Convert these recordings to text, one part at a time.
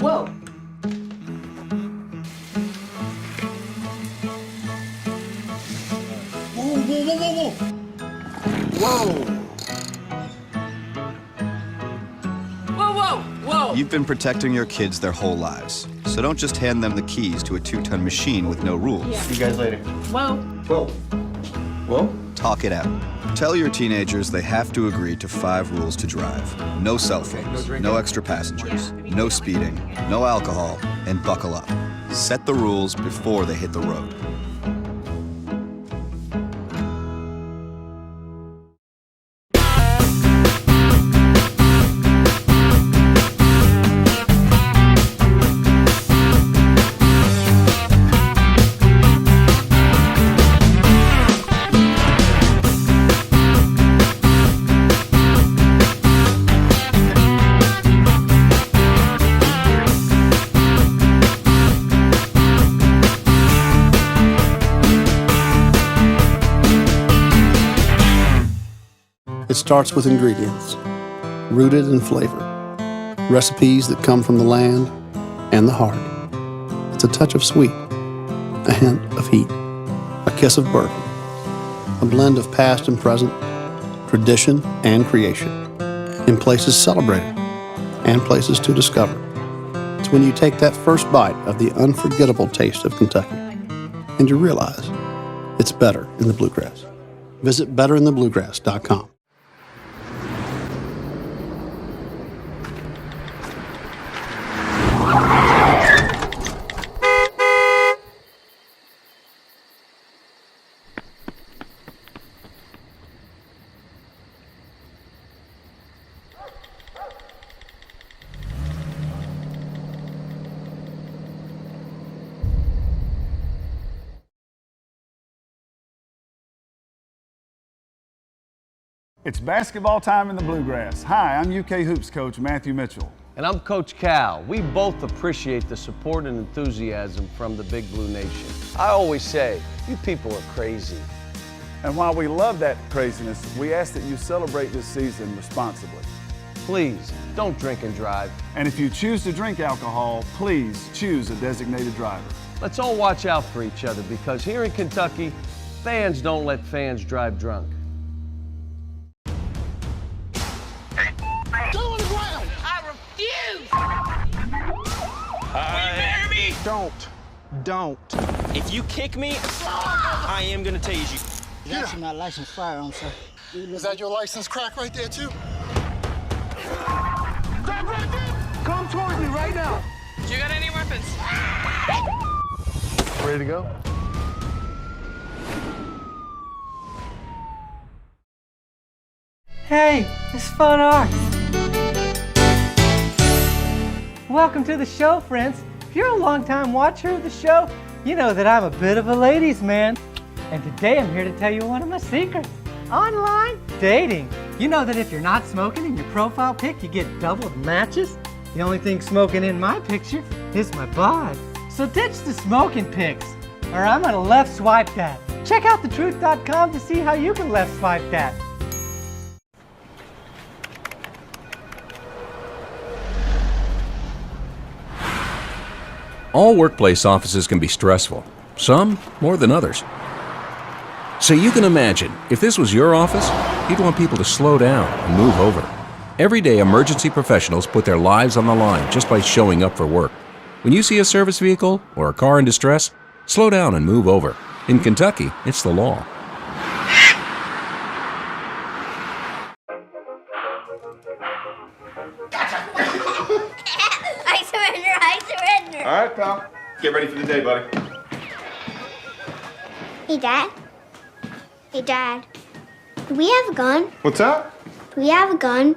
Whoa! Whoa, whoa, whoa, whoa, whoa! Whoa! Whoa, whoa, whoa! You've been protecting your kids their whole lives, so don't just hand them the keys to a 2-ton machine with no rules. Yeah. See you guys later. Whoa! Whoa. Whoa? Talk it out. Tell your teenagers they have to agree to 5 rules to drive. No cell phones, no extra passengers, no speeding, no alcohol, and buckle up. Set the rules before they hit the road. It starts with ingredients, rooted in flavor, recipes that come from the land and the heart. It's a touch of sweet, a hint of heat, a kiss of bourbon, a blend of past and present, tradition and creation, in places celebrated and places to discover. It's when you take that first bite of the unforgettable taste of Kentucky and you realize it's better in the bluegrass. Visit betterinthebluegrass.com. It's basketball time in the Bluegrass. Hi, I'm UK Hoops coach Matthew Mitchell. And I'm Coach Cal. We both appreciate the support and enthusiasm from the Big Blue Nation. I always say, you people are crazy. And while we love that craziness, we ask that you celebrate this season responsibly. Please, don't drink and drive. And if you choose to drink alcohol, please choose a designated driver. Let's all watch out for each other because here in Kentucky, fans don't let fans drive drunk. Go on the ground! I refuse! Will you marry me? Don't. If you kick me, I am gonna tase you. It's actually my licensed firearm, sir. Is that your license crack right there, too? Come towards me right now. You got any weapons? Ready to go? Hey, it's Fun Arts. Welcome to the show, friends. If you're a long-time watcher of the show, you know that I'm a bit of a ladies' man. And today I'm here to tell you one of my secrets. Online dating. You know that if you're not smoking in your profile pic, you get doubled matches? The only thing smoking in my picture is my bod. So ditch the smoking pics, or I'm gonna left swipe that. Check out thetruth.com to see how you can left swipe that. All workplace offices can be stressful, some more than others. So you can imagine, if this was your office, you'd want people to slow down and move over. Every day, emergency professionals put their lives on the line just by showing up for work. When you see a service vehicle or a car in distress, slow down and move over. In Kentucky, it's the law. I surrender. All right, pal. Get ready for the day, buddy. Hey, Dad. Hey, Dad. Do we have a gun? What's that? Do we have a gun?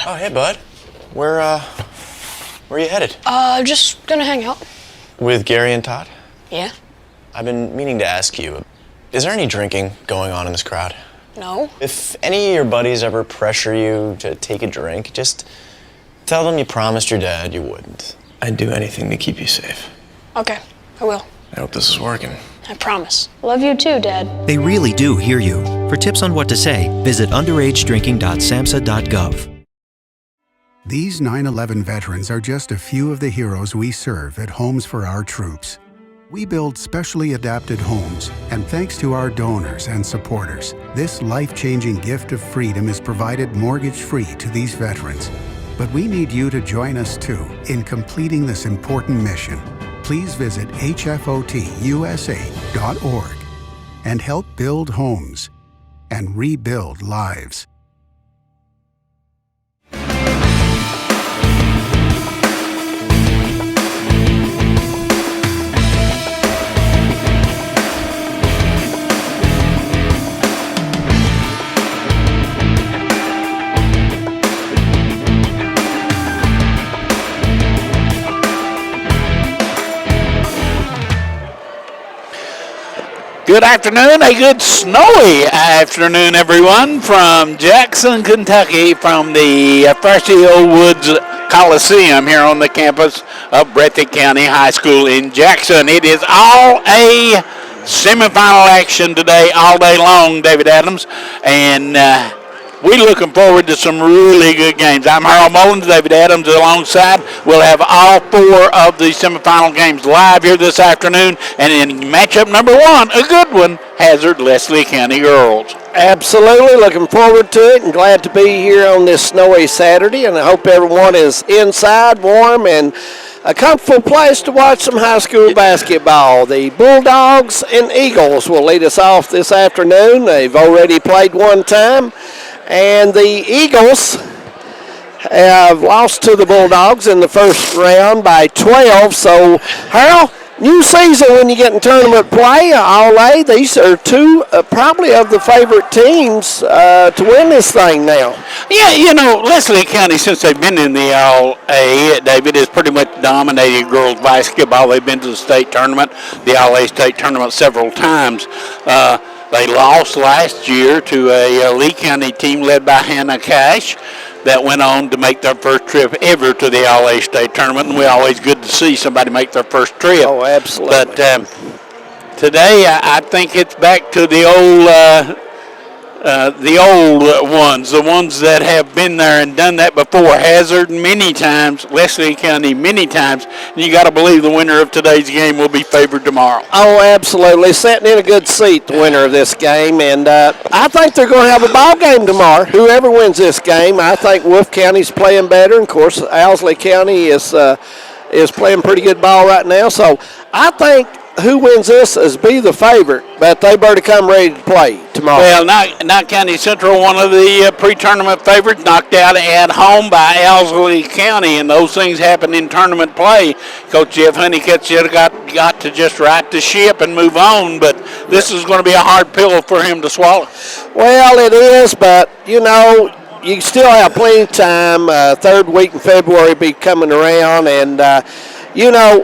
Oh, hey, bud. Where are you headed? Just gonna hang out. With Gary and Todd? Yeah? I've been meaning to ask you, is there any drinking going on in this crowd? No. If any of your buddies ever pressure you to take a drink, just tell them you promised your dad you wouldn't. I'd do anything to keep you safe. Okay, I will. I hope this is working. I promise. Love you too, Dad. They really do hear you. For tips on what to say, visit underagedrinking.samhsa.gov. These 9/11 veterans are just a few of the heroes we serve at Homes for Our Troops. We build specially adapted homes, and thanks to our donors and supporters, this life-changing gift of freedom is provided mortgage-free to these veterans. But we need you to join us too in completing this important mission. Please visit hfotusa.org and help build homes and rebuild lives. Good afternoon, a good snowy afternoon, everyone, from Jackson, Kentucky, from the Freshly Old Woods Coliseum here on the campus of Breathitt County High School in Jackson. It is all a semifinal action today, all day long, David Adams, and we're looking forward to some really good games. I'm Harold Mullins, David Adams alongside. We'll have all four of the semifinal games live here this afternoon. And in matchup number one, a good one, Hazard-Leslie County Girls. Absolutely, looking forward to it and glad to be here on this snowy Saturday. And I hope everyone is inside, warm, and a comfortable place to watch some high school basketball. The Bulldogs and Eagles will lead us off this afternoon. They've already played one time. And the Eagles have lost to the Bulldogs in the first round by 12. So, Harold, new season when you get in tournament play, All-A, these are two probably of the favorite teams to win this thing now. Yeah, you know, Leslie County, since they've been in the All-A, David, has pretty much dominated girls basketball. They've been to the state tournament, the All-A state tournament several times. They lost last year to a Lee County team led by Hannah Cash that went on to make their first trip ever to the All-A state tournament, and we're always good to see somebody make their first trip. Oh, absolutely. But today I think it's back to the old ones, the ones that have been there and done that before. Hazard many times, Leslie County many times, and you got to believe the winner of today's game will be favored tomorrow. Oh, absolutely. Sitting in a good seat, the winner of this game, and I think they're going to have a ball game tomorrow. Whoever wins this game, I think Wolf County's playing better, and of course, Owsley County is playing pretty good ball right now. So I think who wins this is be the favorite, but they better come ready to play tomorrow. Well, Knott County Central, one of the pre-tournament favorites, knocked out at home by Owsley County, and those things happen in tournament play. Coach Jeff Honeycutt should have got to just right the ship and move on, but this is going to be a hard pill for him to swallow. Well, it is, but, you know, you still have plenty of time. Third week in February be coming around, and you know,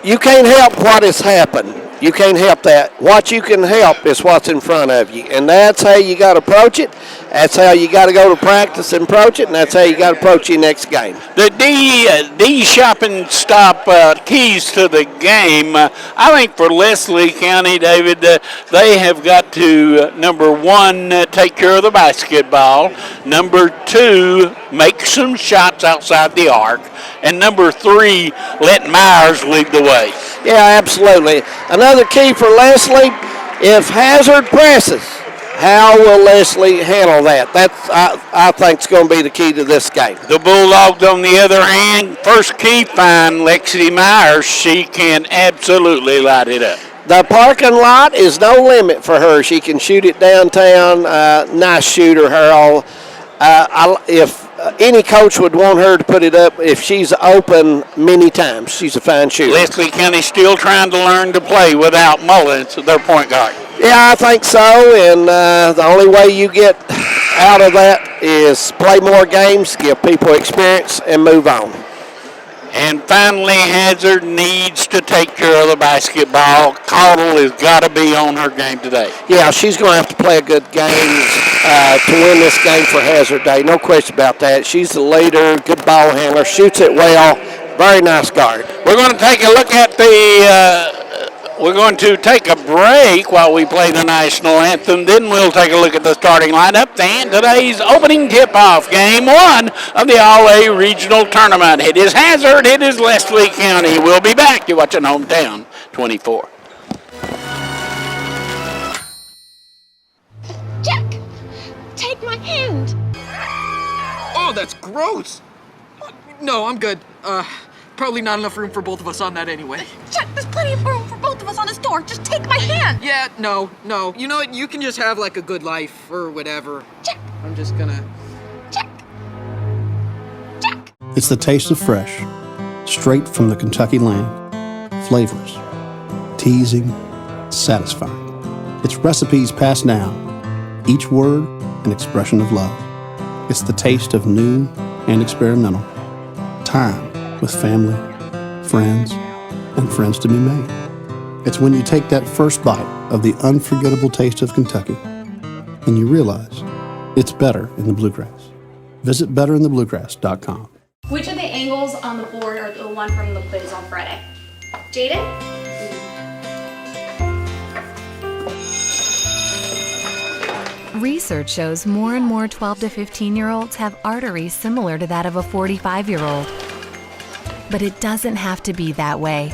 you can't help what has happened. You can't help that. What you can help is what's in front of you, and that's how you got to approach it. That's how you got to go to practice and approach it, and that's how you got to approach your next game. The D shopping stop keys to the game, I think for Leslie County, David, they have got to, number one, take care of the basketball. Number two, make some shots outside the arc. And number three, let Myers lead the way. Yeah, absolutely. Another key for Leslie, if Hazard presses, how will Leslie handle that? That's, I think, is going to be the key to this game. The Bulldogs, on the other hand, first key, find Lexi Myers. She can absolutely light it up. The parking lot is no limit for her. She can shoot it downtown. Nice shooter, Harold. If any coach would want her to put it up if she's open many times. She's a fine shooter. Leslie County still trying to learn to play without Mullins, their point guard. Yeah, I think so, and the only way you get out of that is play more games, give people experience, and move on. And finally, Hazard needs to take care of the basketball. Caudle has got to be on her game today. Yeah, she's going to have to play a good game to win this game for Hazard Day. No question about that. She's the leader, good ball handler, shoots it well. Very nice guard. We're going to take a look at we're going to take a break while we play the national anthem. Then we'll take a look at the starting lineup and today's opening tip-off, game 1 of the All-A Regional Tournament. It is Hazard, it is Leslie County. We'll be back. You're watching Hometown 24. Jack, take my hand. Oh, that's gross. No, I'm good. Probably not enough room for both of us on that anyway. Jack, there's plenty of room for both of us on this door. Just take my hand. Yeah, no. You know what? You can just have like a good life or whatever. Jack. I'm just gonna... Jack. It's the taste of fresh, straight from the Kentucky land. Flavors, teasing, satisfying. It's recipes passed down, each word an expression of love. It's the taste of new and experimental. Time with family, friends, and friends to be made. It's when you take that first bite of the unforgettable taste of Kentucky and you realize it's better in the Bluegrass. Visit betterinthebluegrass.com. Which of the angles on the board are the one from the quiz on Friday? Jaden? Research shows more and more 12 to 15-year-olds have arteries similar to that of a 45-year-old. But it doesn't have to be that way.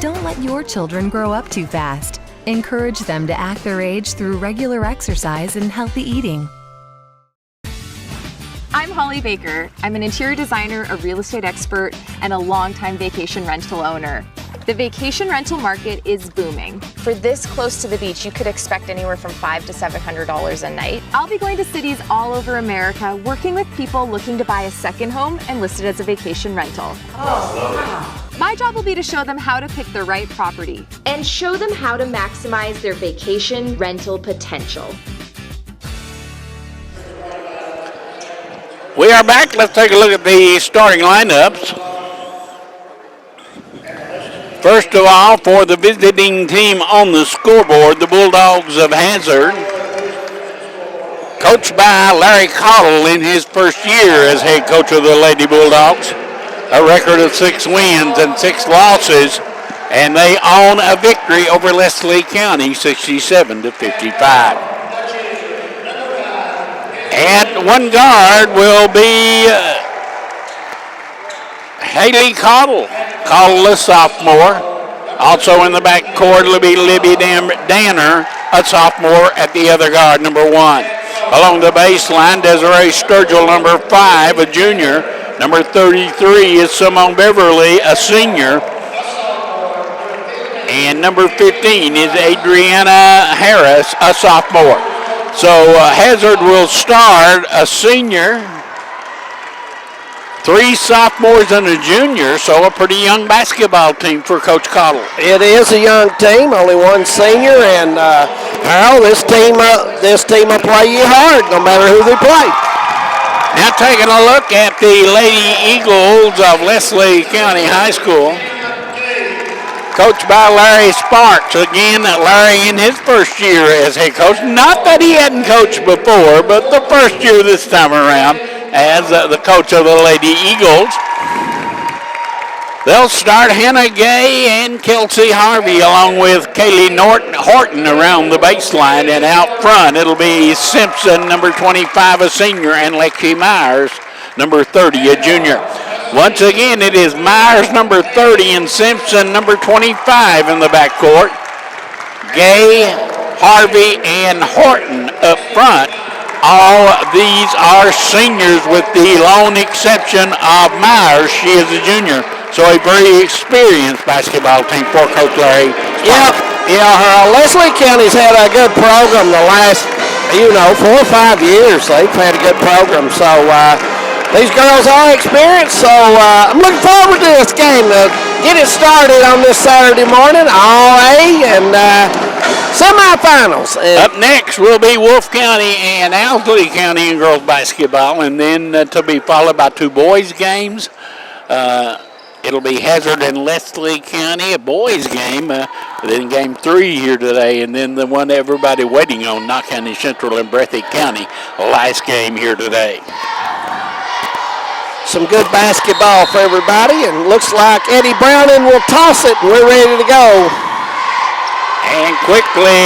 Don't let your children grow up too fast. Encourage them to act their age through regular exercise and healthy eating. I'm Holly Baker. I'm an interior designer, a real estate expert, and a longtime vacation rental owner. The vacation rental market is booming. For this close to the beach, you could expect anywhere from $500 to $700 a night. I'll be going to cities all over America, working with people looking to buy a second home and list it as a vacation rental. Oh, wow. My job will be to show them how to pick the right property. And show them how to maximize their vacation rental potential. We are back. Let's take a look at the starting lineups. First of all, for the visiting team on the scoreboard, the Bulldogs of Hazard, coached by Larry Caudle in his first year as head coach of the Lady Bulldogs, a record of 6 wins and 6 losses, and they own a victory over Leslie County, 67 to 55. At one guard will be Haley Caudle. Caudle, a sophomore. Also in the backcourt will be Libby Danner, a sophomore at the other guard, number 1. Along the baseline, Desiree Sturgill, number 5, a junior. Number 33 is Simone Beverly, a senior. And number 15 is Adriana Harris, a sophomore. So Hazard will start a senior, 3 sophomores and a junior, so a pretty young basketball team for Coach Caudle. It is a young team, only 1 senior, and Harold, this team will play you hard, no matter who they play. Now taking a look at the Lady Eagles of Leslie County High School, coached by Larry Sparks. Again, Larry in his first year as head coach. Not that he hadn't coached before, but the first year this time around as the coach of the Lady Eagles. They'll start Hannah Gay and Kelsey Harvey along with Kaylee Horton around the baseline, and out front it'll be Simpson, number 25, a senior, and Lexi Myers, number 30, a junior. Once again, it is Myers, number 30, and Simpson, number 25 in the backcourt. Gay, Harvey, and Horton up front. All these are seniors with the lone exception of Myers. She is a junior. So a very experienced basketball team for Coach Larry. Yeah, Leslie County's had a good program the last, 4 or 5 years. They've had a good program. So these girls are experienced. So I'm looking forward to this game. Get it started on this Saturday morning, All A, and semifinals. Up next will be Wolfe County and Owsley County in girls basketball, and then to be followed by 2 boys games. It'll be Hazard and Leslie County, a boys game. Then game 3 here today, and then the one everybody waiting on, Knott County Central and Breathitt County, last game here today. Some good basketball for everybody, and looks like Eddie Browning will toss it, and we're ready to go. And quickly,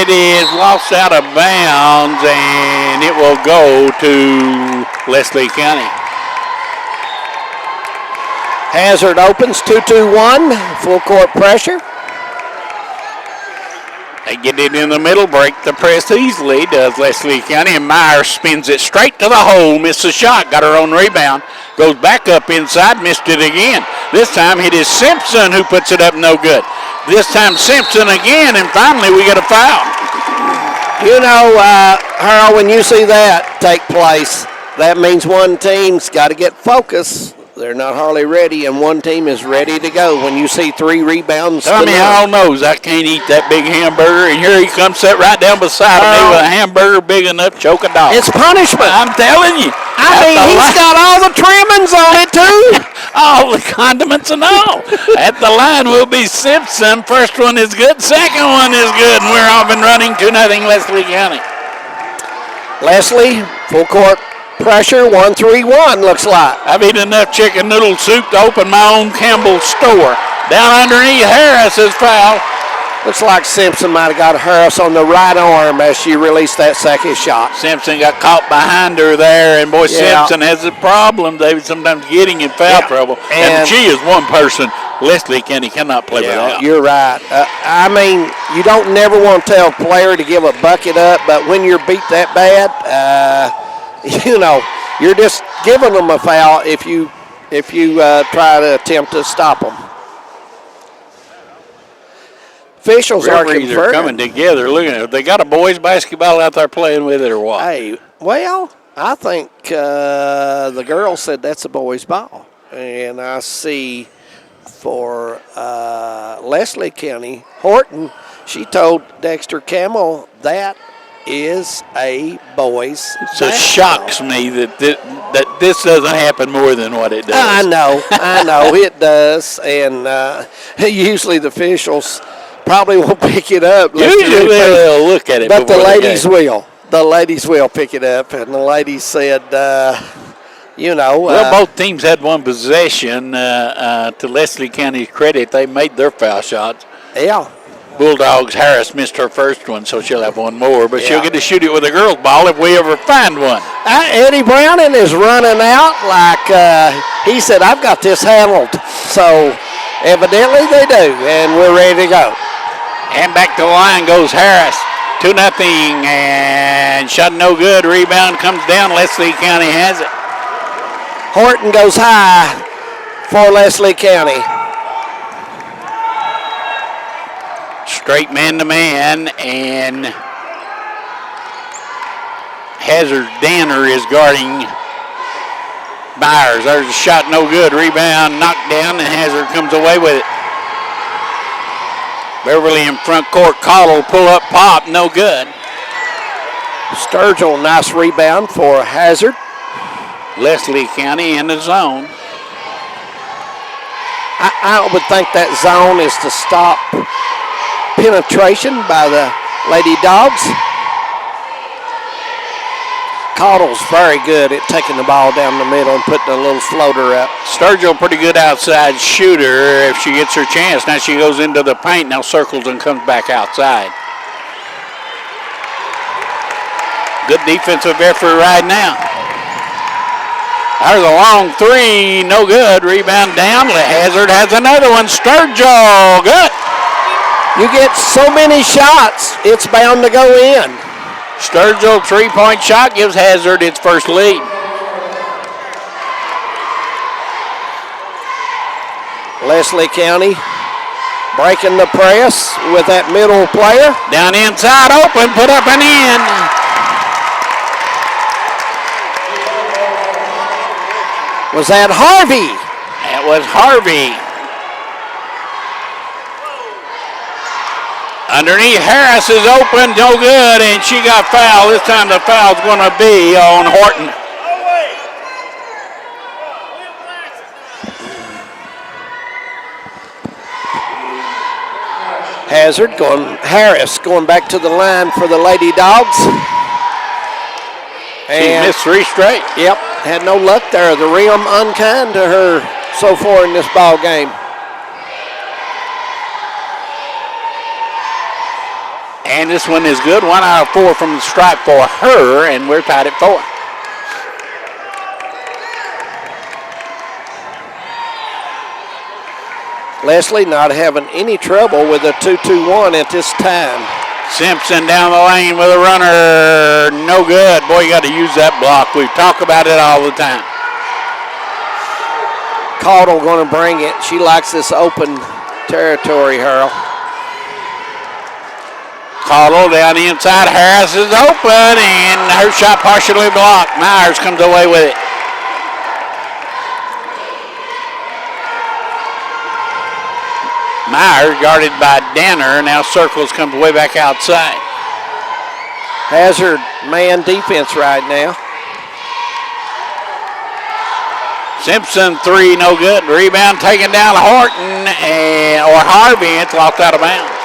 it is lost out of bounds, and it will go to Leslie County. Hazard opens 2-2-1, full court pressure. They get it in the middle, break the press easily, does Leslie County, and Myers spins it straight to the hole, missed the shot, got her own rebound, goes back up inside, missed it again. This time it is Simpson who puts it up, no good. This time Simpson again, and finally we get a foul. You know, Harold, when you see that take place, that means one team's got to get focused. They're not hardly ready, and one team is ready to go. When you see 3 rebounds, Harold knows I can't eat that big hamburger, and here he comes, sat right down beside me with a hamburger big enough to choke a dog. It's punishment. I'm telling you. I mean, he's got all the trimmings on it, too. All the condiments and all. At the line will be Simpson. First one is good. Second one is good, and we're off and running 2-0 Leslie County. Leslie, full court pressure, 1-3-1 looks like. I've eaten enough chicken noodle soup to open my own Campbell's store. Down underneath, Harris is foul. Looks like Simpson might have got Harris on the right arm as she released that second shot. Simpson got caught behind her there, and boy, Simpson has a problem. They sometimes getting in foul trouble. And she is one person Leslie County cannot play without. You're right. I mean, you don't never want to tell a player to give a bucket up, but when you're beat that bad, you know, you're just giving them a foul if you try to attempt to stop them. Officials are coming together. Look at it. They got a boys basketball out there playing with it or what? Hey, well, I think the girl said that's a boys ball, and I see for Leslie County Horton, she told Dexter Camel that is a boys. So it shocks me that this doesn't happen more than what it does. I know it does, and usually the officials probably won't pick it up. Usually they'll look at it, but the ladies will. The ladies will pick it up, and the ladies said, you know. Well, both teams had one possession. To Leslie County's credit, they made their foul shots. Yeah. Bulldogs, Harris missed her first one, so she'll have one more, but she'll get to shoot it with a girl's ball if we ever find one. Eddie Browning is running out like he said, I've got this handled. So evidently they do, and we're ready to go. And back to the line goes Harris. 2-0, and shot no good. Rebound comes down. Leslie County has it. Horton goes high for Leslie County. Straight man-to-man, and Hazard Danner is guarding Myers. There's a shot, no good. Rebound knocked down, and Hazard comes away with it. Beverly in front court. Cottle pull up, pop, no good. Sturgill, nice rebound for Hazard. Leslie County in the zone. I would think that zone is to stop penetration by the Lady Dogs. Cottle's very good at taking the ball down the middle and putting a little floater up. Sturgill, pretty good outside shooter if she gets her chance. Now she goes into the paint, now circles and comes back outside. Good defensive effort right now. There's a long three, no good. Rebound down. Hazard has another one. Sturgill, good. You get so many shots, it's bound to go in. Sturgill, three-point shot gives Hazard its first lead. Leslie County breaking the press with that middle player. Down inside, open, put up and in. Was that Harvey? That was Harvey. Underneath, Harris is open, no good, and she got fouled. This time the foul's going to be on Horton. Harris going back to the line for the Lady Dogs. She missed 3 straight. Yep, had no luck there. The rim unkind to her so far in this ball game. And this one is good. 1 out of 4 from the stripe for her, and we're tied at 4. Leslie not having any trouble with a 2-2-1 at this time. Simpson down the lane with a runner. No good. Boy, you got to use that block. We talk about it all the time. Caudle going to bring it. She likes this open territory, Harold. Caudle down the inside. Harris is open, and her shot partially blocked. Myers comes away with it. Myers guarded by Danner. Now circles, comes way back outside. Hazard man defense right now. Simpson 3, no good. Rebound taken down to Horton, or Harvey. It's lost out of bounds.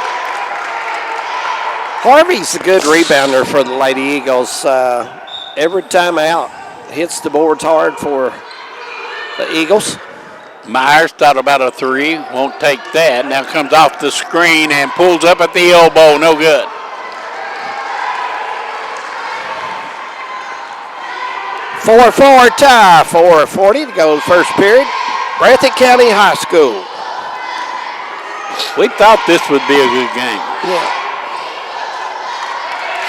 Harvey's a good rebounder for the Lady Eagles. Every time out, hits the boards hard for the Eagles. Myers thought about a 3, won't take that. Now comes off the screen and pulls up at the elbow, no good. Four tie, 4:40 to go first period. Breathitt County High School. We thought this would be a good game. Yeah.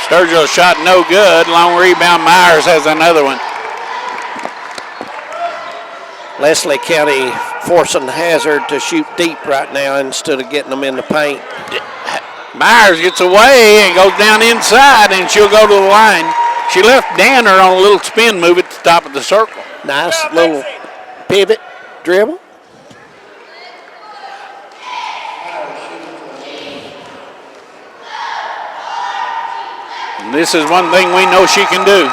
Sturgill shot no good. Long rebound. Myers has another one. Leslie County forcing Hazard to shoot deep right now instead of getting them in the paint. Myers gets away and goes down inside, and she'll go to the line. She left Danner on a little spin move at the top of the circle. Nice little pivot dribble. And this is one thing we know she can do.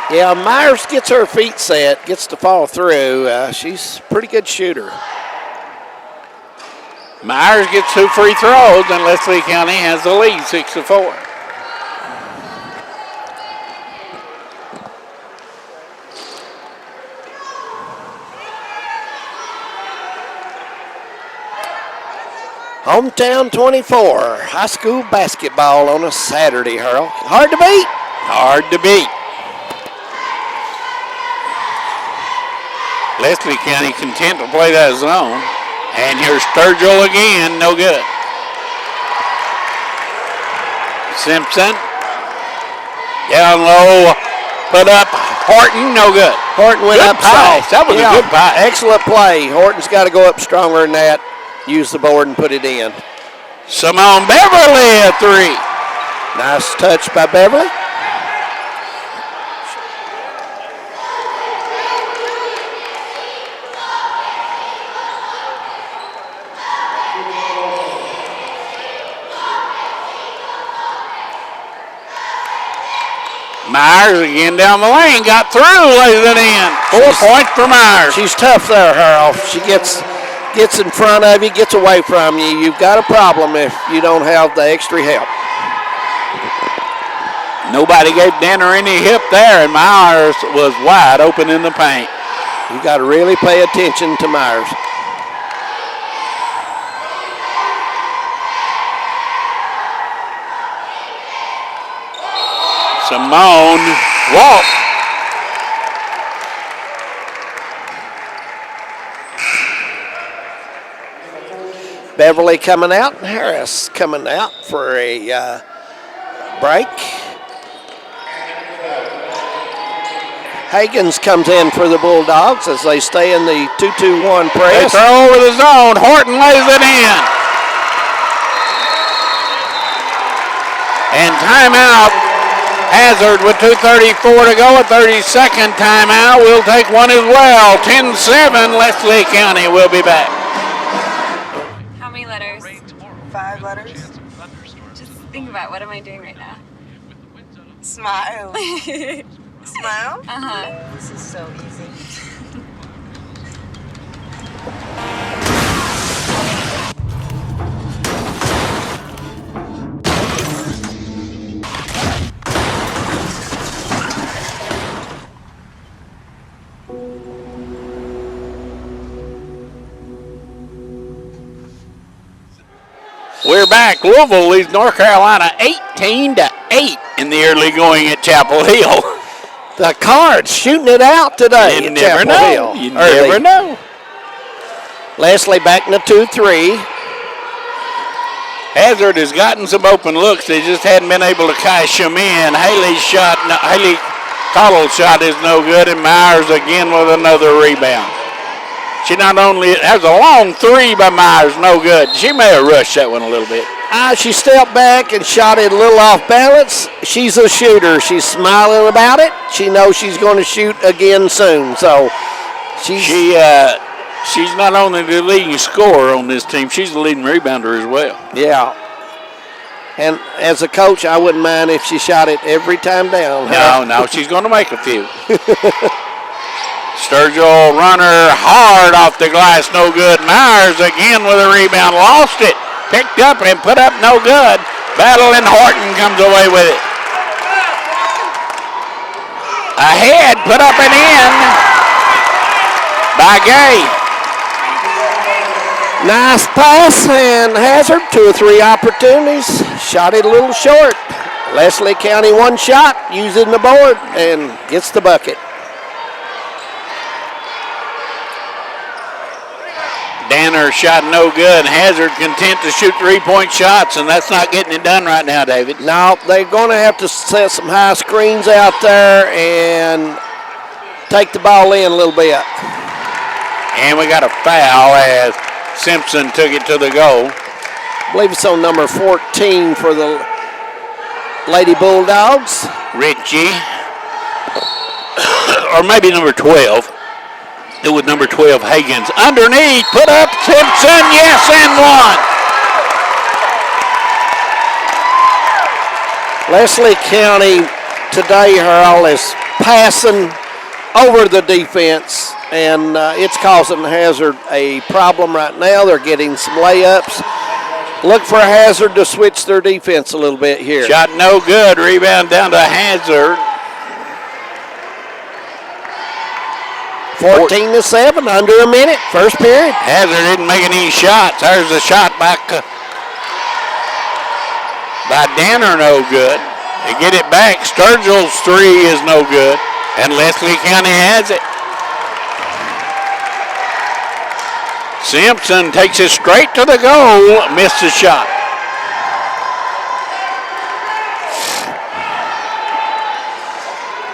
Yeah, Myers gets her feet set, gets to fall through. She's a pretty good shooter. Myers gets 2 free throws, and Leslie County has the lead, 6-4. Hometown 24, high school basketball on a Saturday, Harold. Hard to beat. Hard to beat. Leslie County content to play that zone. And here's Sturgill again, no good. Simpson. Down low, put up. Horton, no good. Horton went good up pass. soft. That was a good pass. Excellent play. Horton's got to go up stronger than that. Use the board and put it in. Simone Beverly, a 3. Nice touch by Beverly. Myers again down the lane, got through, lays it in. 4 points for Myers. She's tough there, Harold. She gets in front of you, gets away from you. You've got a problem if you don't have the extra help. Nobody gave Danner any help there, and Myers was wide open in the paint. You got to really pay attention to Myers. Simone walk. Beverly coming out and Harris coming out for a break. Hagens comes in for the Bulldogs as they stay in the 2-2-1 press. They throw over the zone. Horton lays it in. And timeout. Hazard with 2:34 to go. A 30-second timeout. We'll take one as well. 10-7. Leslie County will be back. How many letters? 5 letters. Think about it. What am I doing right now? Smile. Smile? Uh-huh. This is so easy. We're back. Louisville leads North Carolina 18-8 in the early going at Chapel Hill. The Cards shooting it out today You at never Chapel know. Hill. You Early. never know. Leslie back in the 2-3. Hazard has gotten some open looks. They just hadn't been able to cash them in. Haley Cottle's shot is no good, and Myers again with another rebound. She not only has a long three by Myers, no good. She may have rushed that one a little bit. She stepped back and shot it a little off balance. She's a shooter. She's smiling about it. She knows she's going to shoot again soon. So she's not only the leading scorer on this team, she's the leading rebounder as well. Yeah. And as a coach, I wouldn't mind if she shot it every time down. No, she's going to make a few. Sturgill runner hard off the glass, no good. Myers again with a rebound, lost it. Picked up and put up, no good. Battle and Horton comes away with it. Ahead, put up and in by Gay. Nice pass, and Hazard 2 or 3 opportunities. Shot it a little short. Leslie County one shot, using the board, and gets the bucket. Danner shot no good. Hazard content to shoot 3-point shots, and that's not getting it done right now, David. No, they're going to have to set some high screens out there and take the ball in a little bit. And we got a foul as Simpson took it to the goal. I believe it's on number 14 for the Lady Bulldogs. Ritchie. Or maybe number 12. It was number 12, Higgins. Underneath, put up Simpson, yes, and one. Leslie County today, Harold, is passing over the defense, and it's causing Hazard a problem right now. They're getting some layups. Look for Hazard to switch their defense a little bit here. Shot no good. Rebound down to Hazard. 14-7, under a minute, first period. Hazard didn't make any shots. There's a shot by Danner, no good. They get it back. Sturgill's three is no good, and Leslie County has it. Simpson takes it straight to the goal, missed the shot.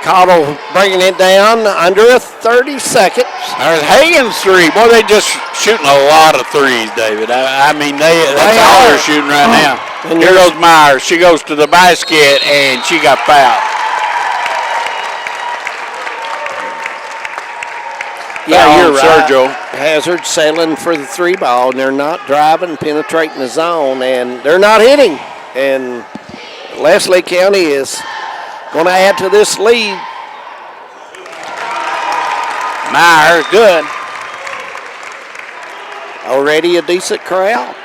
Cottle bringing it down under 30 seconds. There's Higgins' three. Boy, they just shooting a lot of threes, David. I mean, that's all they're shooting right now. And here goes Myers. She goes to the basket, and she got fouled. Yeah, you're right. Sergio. Hazard sailing for the 3 ball, and they're not driving, penetrating the zone, and they're not hitting. And Leslie County is going to add to this lead. Myers, good. Already a decent crowd.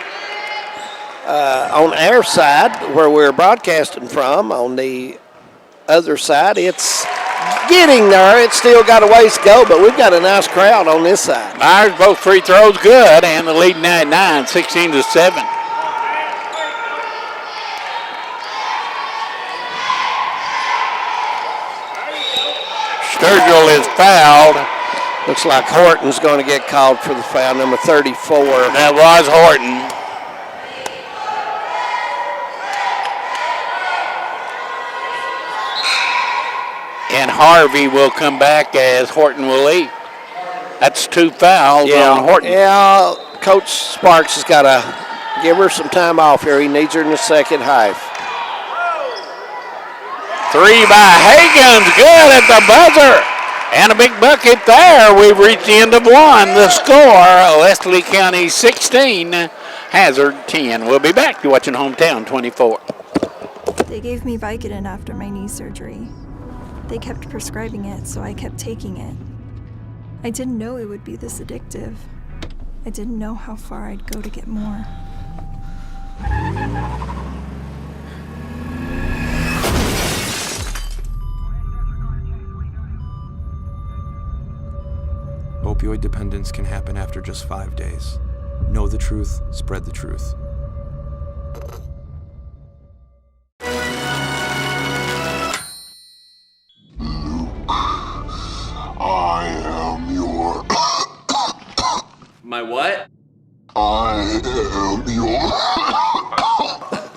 On our side, where we're broadcasting from, on the other side, it's getting there. It's still got a ways to go, but we've got a nice crowd on this side. Myers, both free throws good, and the lead now at 9, 16-7. Sturgill is fouled. Looks like Horton's going to get called for the foul, number 34. That was Horton. And Harvey will come back as Horton will leave. That's 2 fouls on Horton. Yeah, Coach Sparks has got to give her some time off here. He needs her in the second half. 3 by Higgins, good at the buzzer. And a big bucket there. We've reached the end of one. The score, Leslie County 16, Hazard 10. We'll be back. You're watching Hometown 24. They gave me Vicodin after my knee surgery. They kept prescribing it, so I kept taking it. I didn't know it would be this addictive. I didn't know how far I'd go to get more. Opioid dependence can happen after just 5 days. Know the truth, spread the truth. I am your. My what? I am your.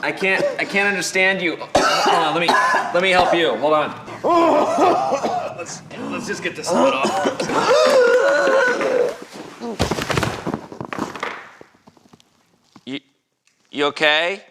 I can't understand you. Hold on, let me help you. Hold on. Let's just get this hood off. You okay?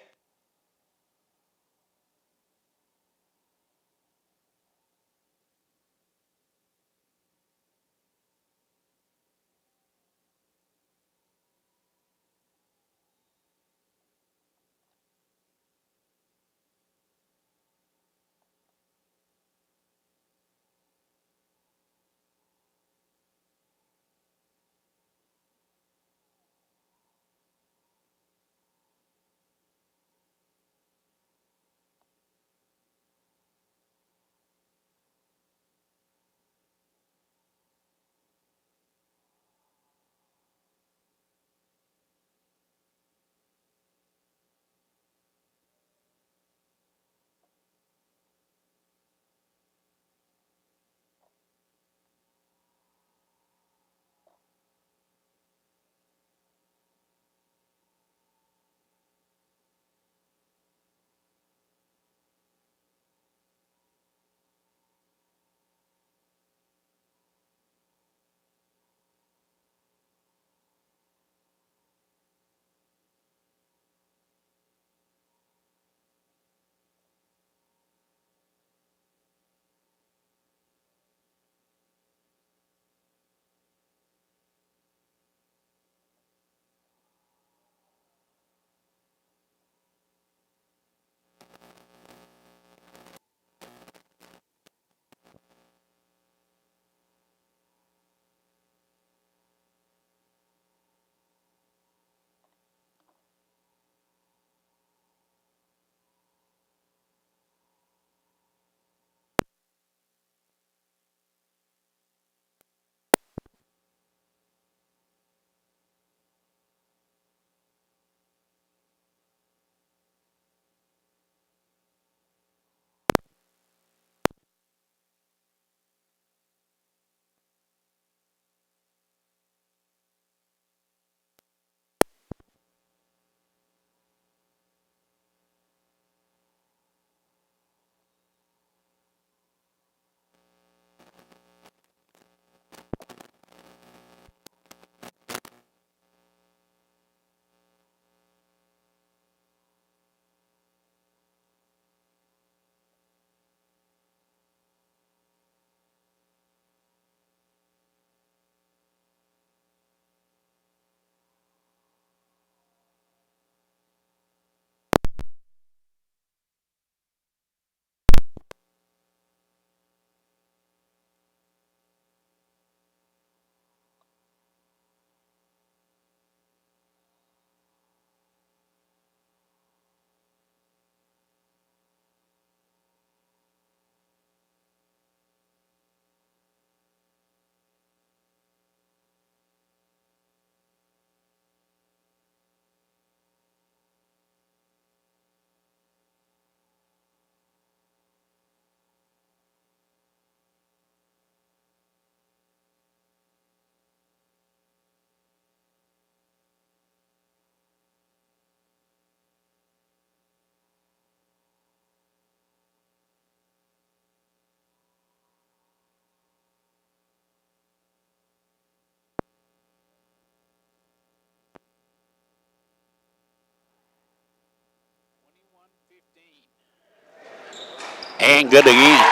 And good again.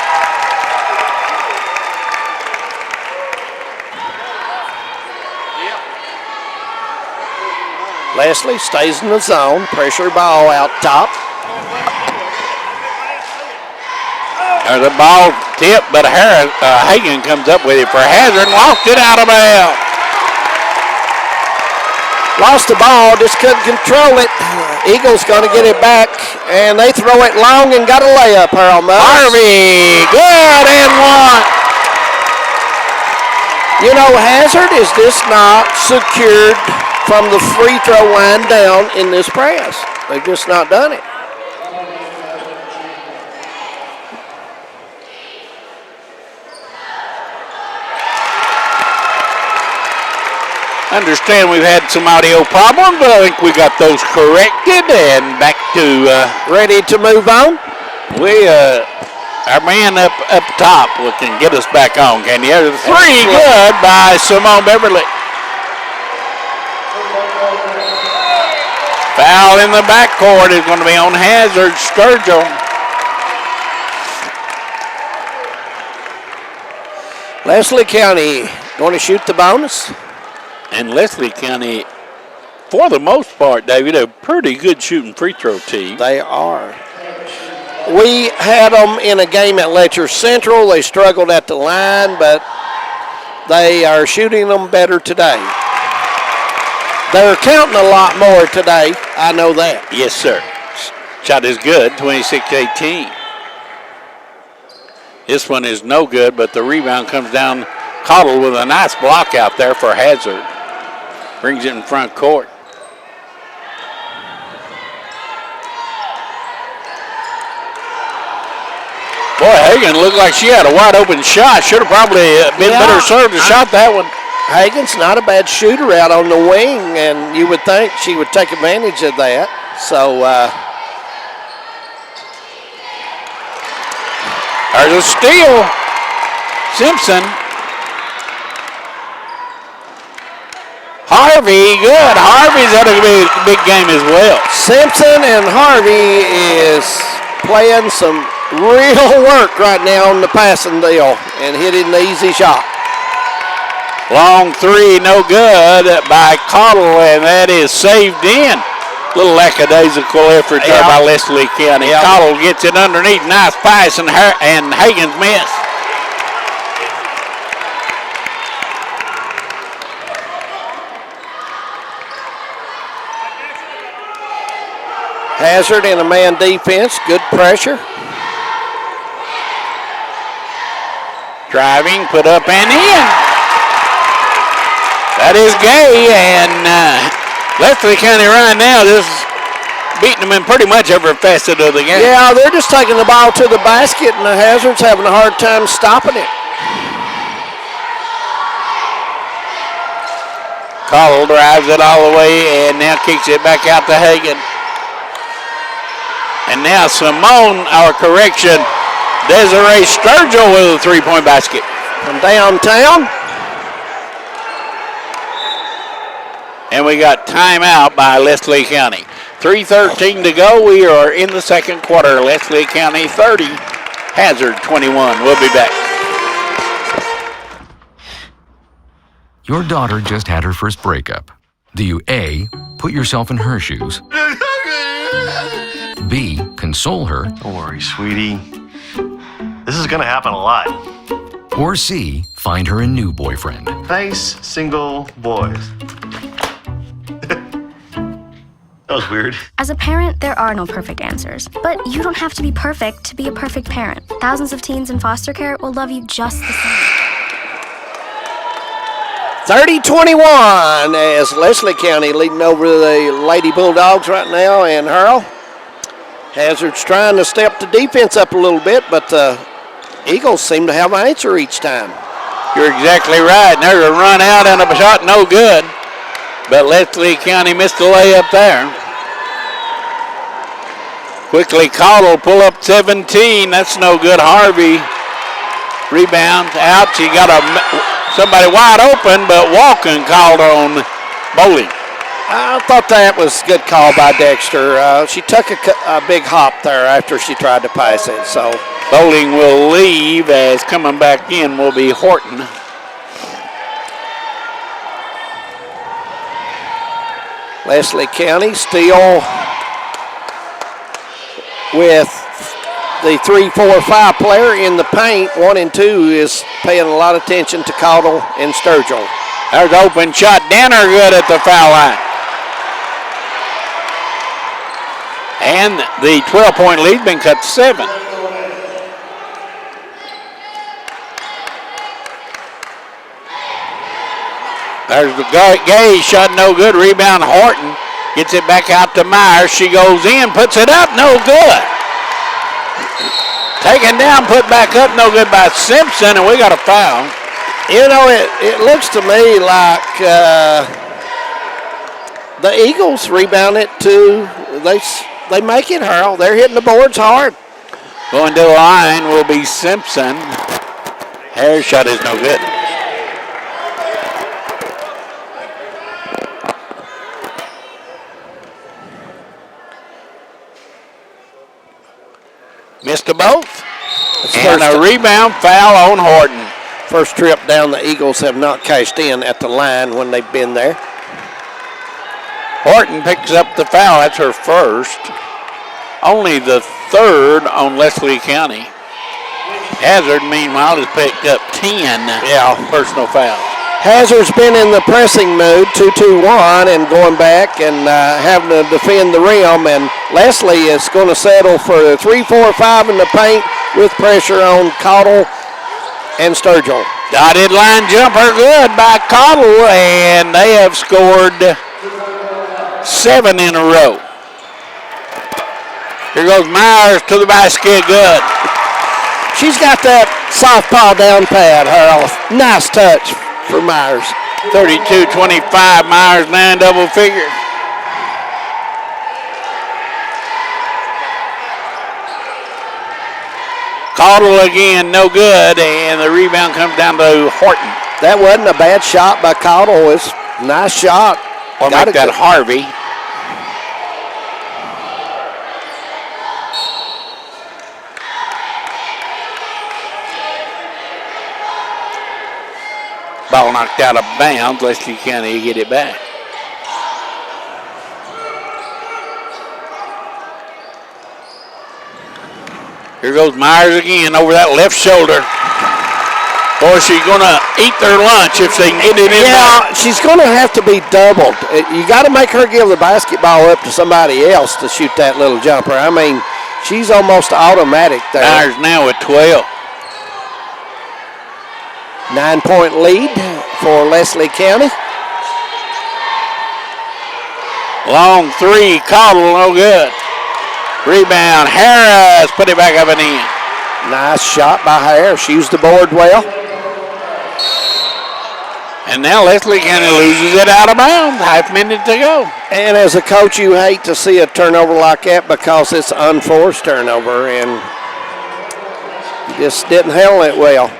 Leslie stays in the zone. Pressure ball out top. There's a ball tip, but Hagan comes up with it for Hazard and lost it out of bounds. Lost the ball, just couldn't control it. Eagles going to get it back, and they throw it long and got a layup, Harold Muggs. Harvey, good and one. You know, Hazard is just not secured from the free throw line down in this press. They've just not done it. Understand we've had some audio problems, but I think we got those corrected and back to ready to move on. Our man up top can get us back on. Can you? Three good by Simone Beverly. Foul in the backcourt is going to be on Hazard. Sturgill. Leslie County going to shoot the bonus. And Leslie County, for the most part, David, a pretty good shooting free throw team. They are. We had them in a game at Letcher Central. They struggled at the line, but they are shooting them better today. They're counting a lot more today. I know that. Yes, sir. Shot is good, 26-18. This one is no good, but the rebound comes down. Cottle with a nice block out there for Hazard. Brings it in front court. Boy, Hagan looked like she had a wide open shot. Should have probably been better served to shot that one. Hagan's not a bad shooter out on the wing, and you would think she would take advantage of that. So, there's a steal. Simpson. Harvey, good. Harvey's had a big game as well. Simpson and Harvey is playing some real work right now on the passing deal and hitting the easy shot. Long three, no good by Cottle, and that is saved in. Little lackadaisical effort there by Leslie County. Cottle gets it underneath. Nice pass, and Hagan's miss. Hazard in a man defense, good pressure. Driving, put up and in. That is Gay, and Leslie County right now just beating them in pretty much every facet of the game. Yeah, they're just taking the ball to the basket, and the Hazard's having a hard time stopping it. Cottle drives it all the way and now kicks it back out to Hagan. And now Simone, our correction, Desiree Sturgill with a three-point basket. From downtown. And we got timeout by Leslie County. 3:13 to go. We are in the second quarter. Leslie County 30, Hazard 21. We'll be back. Your daughter just had her first breakup. Do you A, put yourself in her shoes? B, console her? Don't worry, sweetie. This is gonna happen a lot. Or C, find her a new boyfriend? Nice, single boys. That was weird. As a parent, there are no perfect answers. But you don't have to be perfect to be a perfect parent. Thousands of teens in foster care will love you just the same. 30-21 as Leslie County leading over the Lady Bulldogs right now, and Hurl. Hazard's trying to step the defense up a little bit, but the Eagles seem to have an answer each time. You're exactly right. And there's a run out and a shot no good. But Leslie County missed the layup there. Quickly Cottle pull up 17. That's no good. Harvey rebound out. She got somebody wide open, but Walken called on Bowling. I thought that was a good call by Dexter. She took a big hop there after she tried to pass it. So Bowling will leave, as coming back in will be Horton. Leslie County still with the 3, 4, 5 player in the paint, 1 and 2, is paying a lot of attention to Caudle and Sturgill. There's an open shot. Danner good at the foul line. And the 12-point lead been cut to 7. There's the Gay shot, no good. Rebound Horton. Gets it back out to Myers. She goes in, puts it up, no good. Taken down, put back up, no good by Simpson, and we got a foul. You know, it looks to me like the Eagles rebound it too. They make it, Harold. They're hitting the boards hard. Going to the line will be Simpson. Harris shot is no good. Missed them both. And a rebound foul on Horton. First trip down, the Eagles have not cashed in at the line when they've been there. Horton picks up the foul. That's her first. Only the third on Leslie County. Hazard, meanwhile, has picked up 10 personal fouls. Hazard's been in the pressing mood, 2-2-1, and going back and having to defend the rim. And Leslie is going to settle for 3, 4, 5 in the paint with pressure on Caudle and Sturgill. Dotted line jumper good by Caudle, and they have scored 7 in a row. Here goes Myers to the basket, good. She's got that southpaw down pad, Harold. Nice touch for Myers. 32-25, Myers 9 double figures. Caudle again, no good, and the rebound comes down to Horton. That wasn't a bad shot by Caudle. It's a nice shot. Or make that Harvey. Ball knocked out of bounds. Leslie County get it back. Here goes Myers again over that left shoulder. Boy, she's going to eat their lunch if they can get it in. Yeah, she's going to have to be doubled. You got to make her give the basketball up to somebody else to shoot that little jumper. I mean, she's almost automatic there. Myers now at 12. 9-point lead for Leslie County. Long three, Caudle, no good. Rebound, Harris, put it back up and in. Nice shot by Harris. She used the board well. And now Leslie County loses it out of bounds. Half minute to go. And as a coach, you hate to see a turnover like that because it's an unforced turnover, and you just didn't handle it well.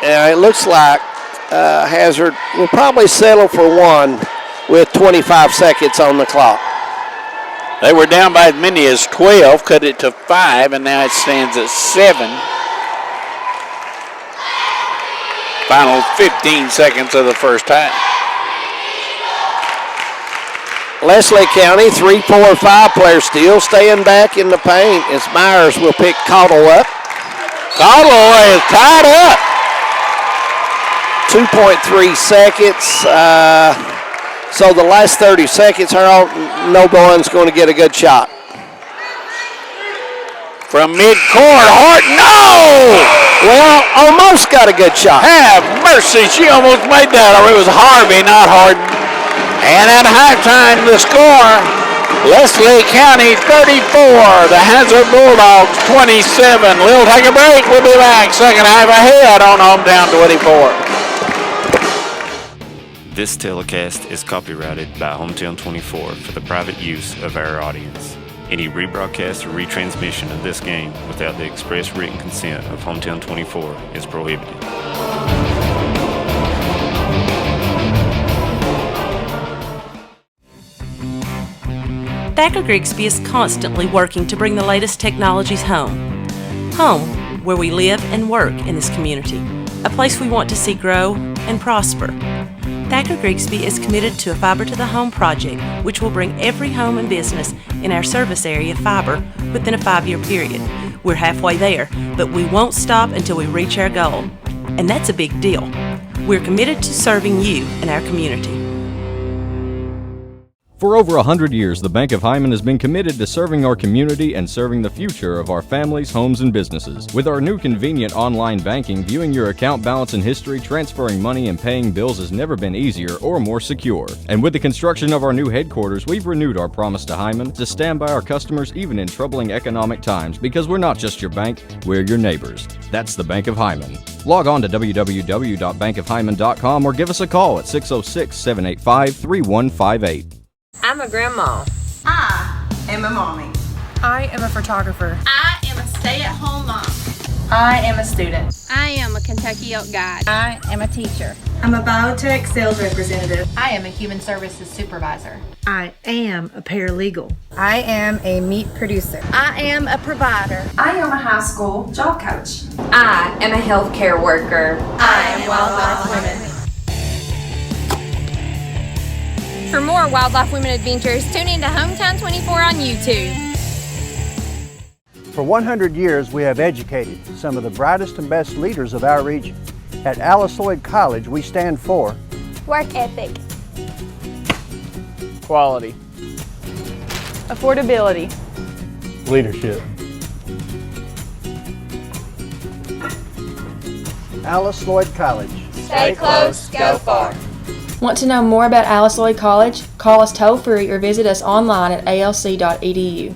And it looks like Hazard will probably settle for 1 with 25 seconds on the clock. They were down by as many as 12, cut it to 5, and now it stands at 7. Final 15 seconds of the first half. Leslie County, 3, 4, 5 players still staying back in the paint as Myers will pick Caudle up. Caudle is tied up. 2.3 seconds. So the last 30 seconds, Harold, no one's going to get a good shot. From midcourt, Horton, no! Well, almost got a good shot. Have mercy, she almost made that, or it was Harvey, not Horton. And at halftime, the score, Leslie County 34, the Hazard Bulldogs 27. We'll take a break, we'll be back. Second half ahead on Hometown 24. This telecast is copyrighted by Hometown 24 for the private use of our audience. Any rebroadcast or retransmission of this game without the express written consent of Hometown 24 is prohibited. Thacker Grigsby is constantly working to bring the latest technologies home. Home, where we live and work in this community. A place we want to see grow and prosper. Thacker Grigsby is committed to a Fiber to the Home project, which will bring every home and business in our service area fiber within a 5-year period. We're halfway there, but we won't stop until we reach our goal. And that's a big deal. We're committed to serving you and our community. For over 100 years, the Bank of Hyman has been committed to serving our community and serving the future of our families, homes, and businesses. With our new convenient online banking, viewing your account balance and history, transferring money, and paying bills has never been easier or more secure. And with the construction of our new headquarters, we've renewed our promise to Hyman to stand by our customers even in troubling economic times, because we're not just your bank, we're your neighbors. That's the Bank of Hyman. Log on to www.bankofhyman.com or give us a call at 606-785-3158. I'm a grandma. I am a mommy. I am a photographer. I am a stay-at-home mom. I am a student. I am a Kentucky Elk guide. I am a teacher. I'm a biotech sales representative. I am a human services supervisor. I am a paralegal. I am a meat producer. I am a provider. I am a high school job coach. I am a healthcare worker. I am Wildlife Women. For more Wildlife Women adventures, tune in to Hometown 24 on YouTube. For 100 years, we have educated some of the brightest and best leaders of our region. At Alice Lloyd College, we stand for Work ethic, quality, Affordability. leadership. Alice Lloyd College. Stay close, go far. Want to know more about Alice Lloyd College? Call us toll-free or visit us online at alc.edu.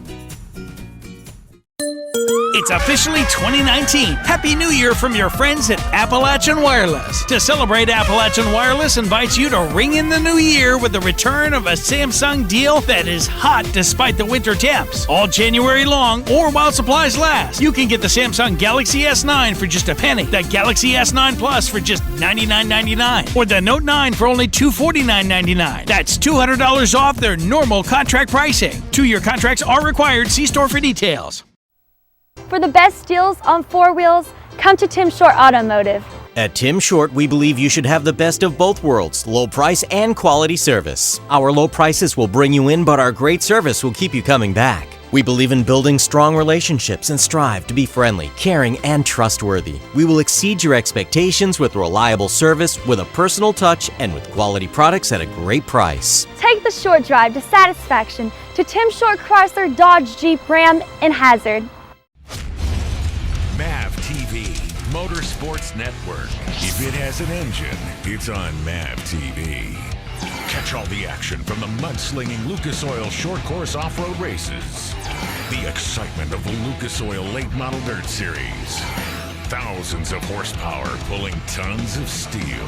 It's officially 2019. Happy New Year from your friends at Appalachian Wireless. To celebrate, Appalachian Wireless invites you to ring in the new year with the return of a Samsung deal that is hot despite the winter temps. All January long or while supplies last. You can get the Samsung Galaxy S9 for just a penny, the Galaxy S9 Plus for just $99.99, or the Note 9 for only $249.99. That's $200 off their normal contract pricing. 2-year contracts are required. See store for details. For the best deals on 4 wheels, come to Tim Short Automotive. At Tim Short, we believe you should have the best of both worlds, low price and quality service. Our low prices will bring you in, but our great service will keep you coming back. We believe in building strong relationships and strive to be friendly, caring, and trustworthy. We will exceed your expectations with reliable service, with a personal touch, and with quality products at a great price. Take the short drive to satisfaction to Tim Short Chrysler, Dodge, Jeep, Ram, and Hazard. MAV TV, Motorsports Network. If it has an engine, it's on MAV TV. Catch all the action from the mudslinging Lucas Oil short course off-road races. The excitement of the Lucas Oil late model dirt series. Thousands of horsepower pulling tons of steel.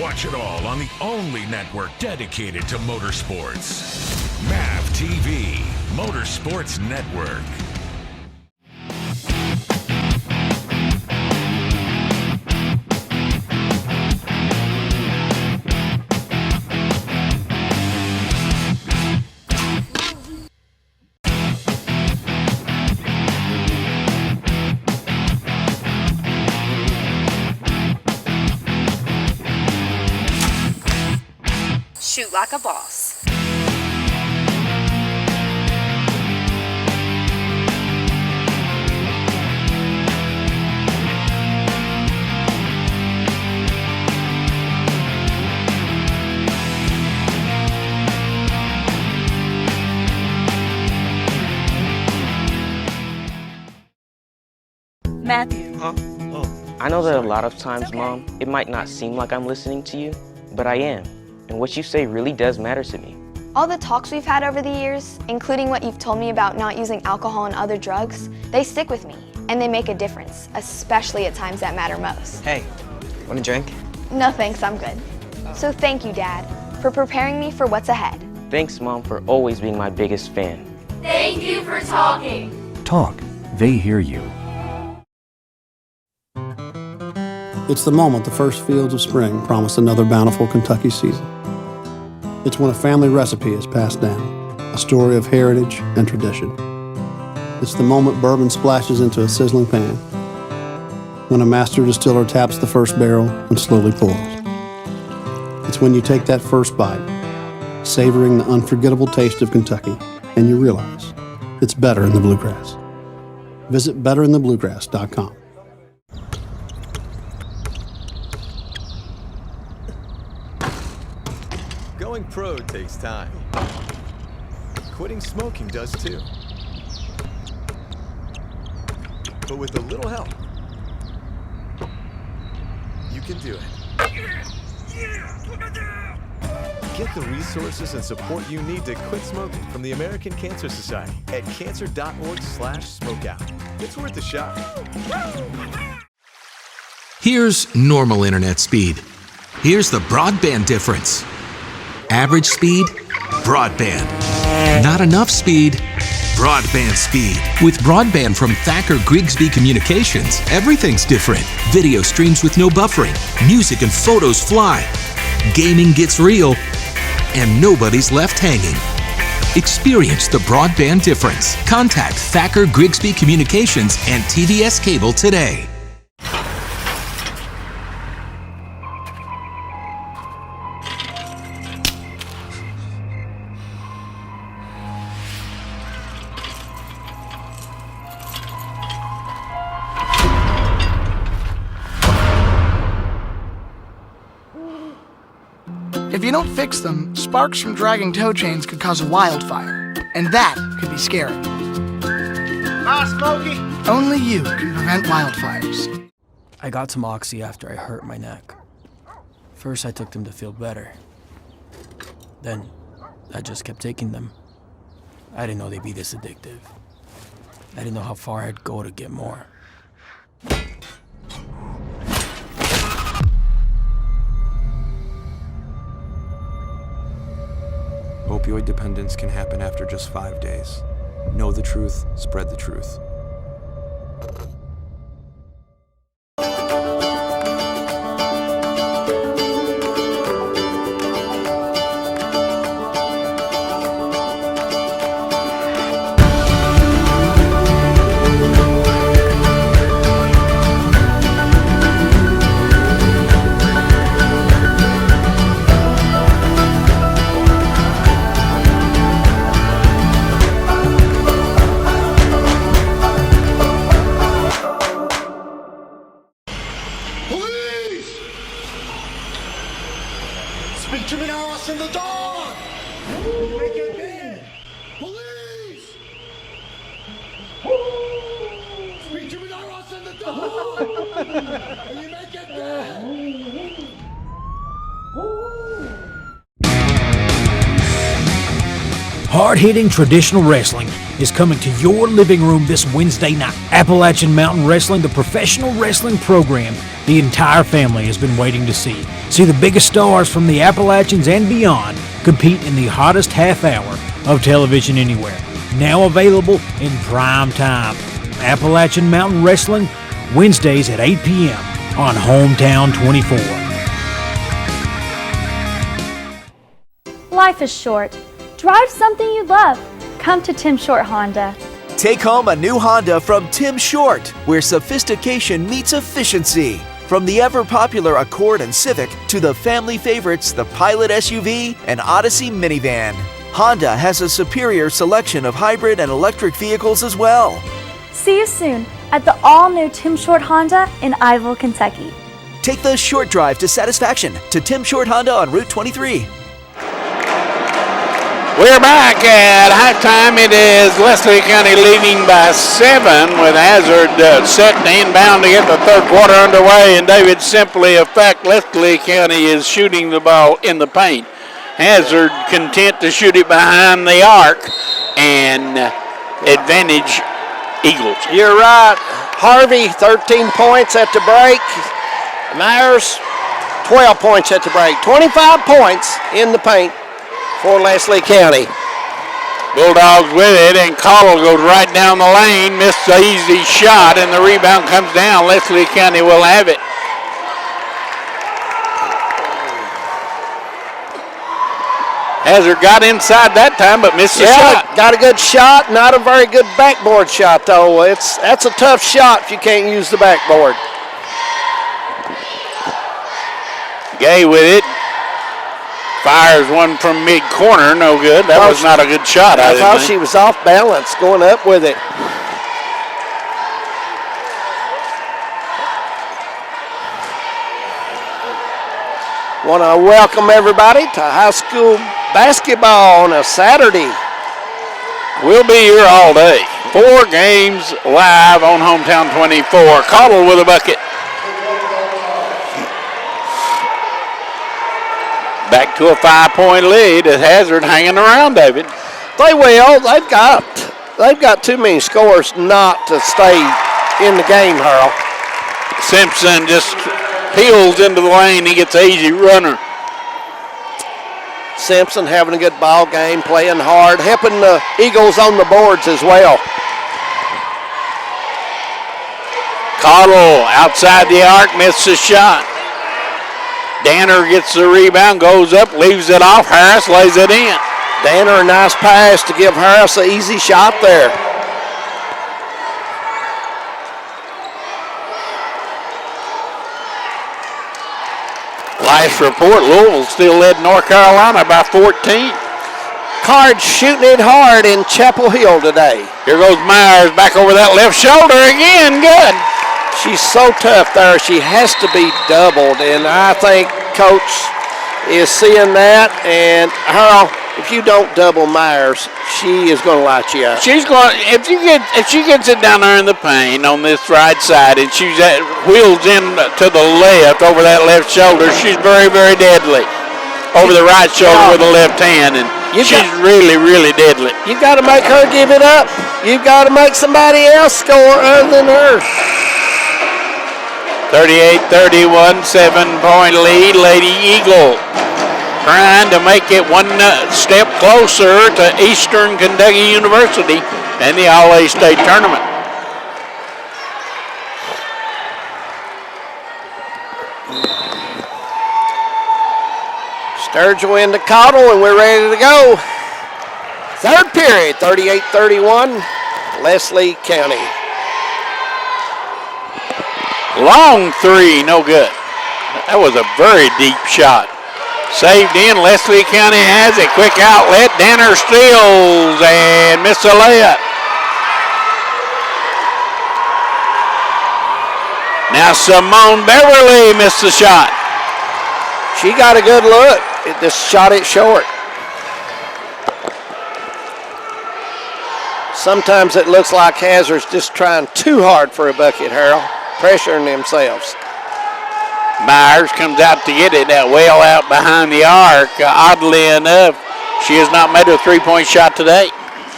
Watch it all on the only network dedicated to motorsports. MAV TV, Motorsports Network. Shoot like a boss. Matthew. I know that a lot of times, Mom, it might not seem like I'm listening to you, but I am. And what you say really does matter to me. All the talks we've had over the years, including what you've told me about not using alcohol and other drugs, they stick with me, and they make a difference, especially at times that matter most. Hey, want a drink? No thanks, I'm good. So thank you, Dad, for preparing me for what's ahead. Thanks, Mom, for always being my biggest fan. Thank you for talking. Talk. They hear you. It's the moment the first fields of spring promise another bountiful Kentucky season. It's when a family recipe is passed down, a story of heritage and tradition. It's the moment bourbon splashes into a sizzling pan, when a master distiller taps the first barrel and slowly pours. It's when you take that first bite, savoring the unforgettable taste of Kentucky, and you realize it's better in the bluegrass. Visit betterinthebluegrass.com. Going pro takes time. Quitting smoking does too. But with a little help, you can do it. Get the resources and support you need to quit smoking from the American Cancer Society at cancer.org/smokeout. It's worth a shot. Here's normal internet speed. Here's the broadband difference. Average speed, broadband. Not enough speed, broadband speed. With broadband from Thacker Grigsby Communications, everything's different. Video streams with no buffering, music and photos fly, gaming gets real, and nobody's left hanging. Experience the broadband difference. Contact Thacker Grigsby Communications and TVS Cable today. If you don't fix them, sparks from dragging tow chains could cause a wildfire, and that could be scary. Hi, Smokey. Only you can prevent wildfires. I got some Oxy after I hurt my neck. First I took them to feel better. Then I just kept taking them. I didn't know they'd be this addictive. I didn't know how far I'd go to get more. Opioid dependence can happen after just 5 days. Know the truth, spread the truth. Speak to me now, us in the dark! You make it big! Police! Speak to me now, us in the dark! You make it big! Hard-hitting traditional wrestling is coming to your living room this Wednesday night. Appalachian Mountain Wrestling, the professional wrestling program the entire family has been waiting to see. See the biggest stars from the Appalachians and beyond compete in the hottest half hour of television anywhere. Now available in prime time. Appalachian Mountain Wrestling, Wednesdays at 8 p.m. on Hometown 24. Life is short. Drive something you love. Come to Tim Short Honda. Take home a new Honda from Tim Short, where sophistication meets efficiency. From the ever-popular Accord and Civic to the family favorites, the Pilot SUV and Odyssey minivan. Honda has a superior selection of hybrid and electric vehicles as well. See you soon at the all-new Tim Short Honda in Iville, Kentucky. Take the short drive to satisfaction to Tim Short Honda on Route 23. We're back at halftime. It is Leslie County leading by 7 with Hazard setting inbound to get the third quarter underway, and David simply effect Leslie County is shooting the ball in the paint. Hazard content to shoot it behind the arc, and advantage Eagles. You're right. Harvey, 13 points at the break. Myers, 12 points at the break. 25 points in the paint for Leslie County. Bulldogs with it, and Cottle goes right down the lane, missed the easy shot, and the rebound comes down. Leslie County will have it. Hazard got inside that time, but missed the shot. Got a good shot, not a very good backboard shot, though. That's a tough shot if you can't use the backboard. Gay with it. Fires one from mid-corner, no good. That was not a good shot. I thought she was off balance going up with it. Want to welcome everybody to high school basketball on a Saturday. We'll be here all day. 4 games live on Hometown 24. Cottle with a bucket. Back to a 5-point lead at Hazard hanging around, David. They will. They've got too many scores not to stay in the game, Harold. Simpson just peels into the lane. He gets an easy runner. Simpson having a good ball game, playing hard, helping the Eagles on the boards as well. Cottle outside the arc, missed the shot. Danner gets the rebound, goes up, leaves it off. Harris lays it in. Danner, a nice pass to give Harris an easy shot there. Last report, Louisville still led North Carolina by 14. Cards shooting it hard in Chapel Hill today. Here goes Myers back over that left shoulder again. Good. She's so tough there. She has to be doubled, and I think Coach is seeing that. And Harold, if you don't double Myers, she is going to light you up. She's going. If she gets it down there in the paint on this right side, and she's wheels in to the left over that left shoulder, she's very, very deadly. Over the right shoulder with the left hand, and she's really, really deadly. You've got to make her give it up. You've got to make somebody else score other than her. 38-31, 7-point lead. Lady Eagle trying to make it one step closer to Eastern Kentucky University and the All-A-State tournament. Sturgill into Cottle, and we're ready to go. Third period, 38-31, Leslie County. Long three, no good. That was a very deep shot. Saved in, Leslie County has it. Quick outlet, Danner steals and missed a layup. Now Simone Beverly missed the shot. She got a good look. It just shot it short. Sometimes it looks like Hazard's just trying too hard for a bucket, Harold. Pressuring themselves. Myers comes out to get it, that well out behind the arc. Oddly enough, she has not made a three-point shot today.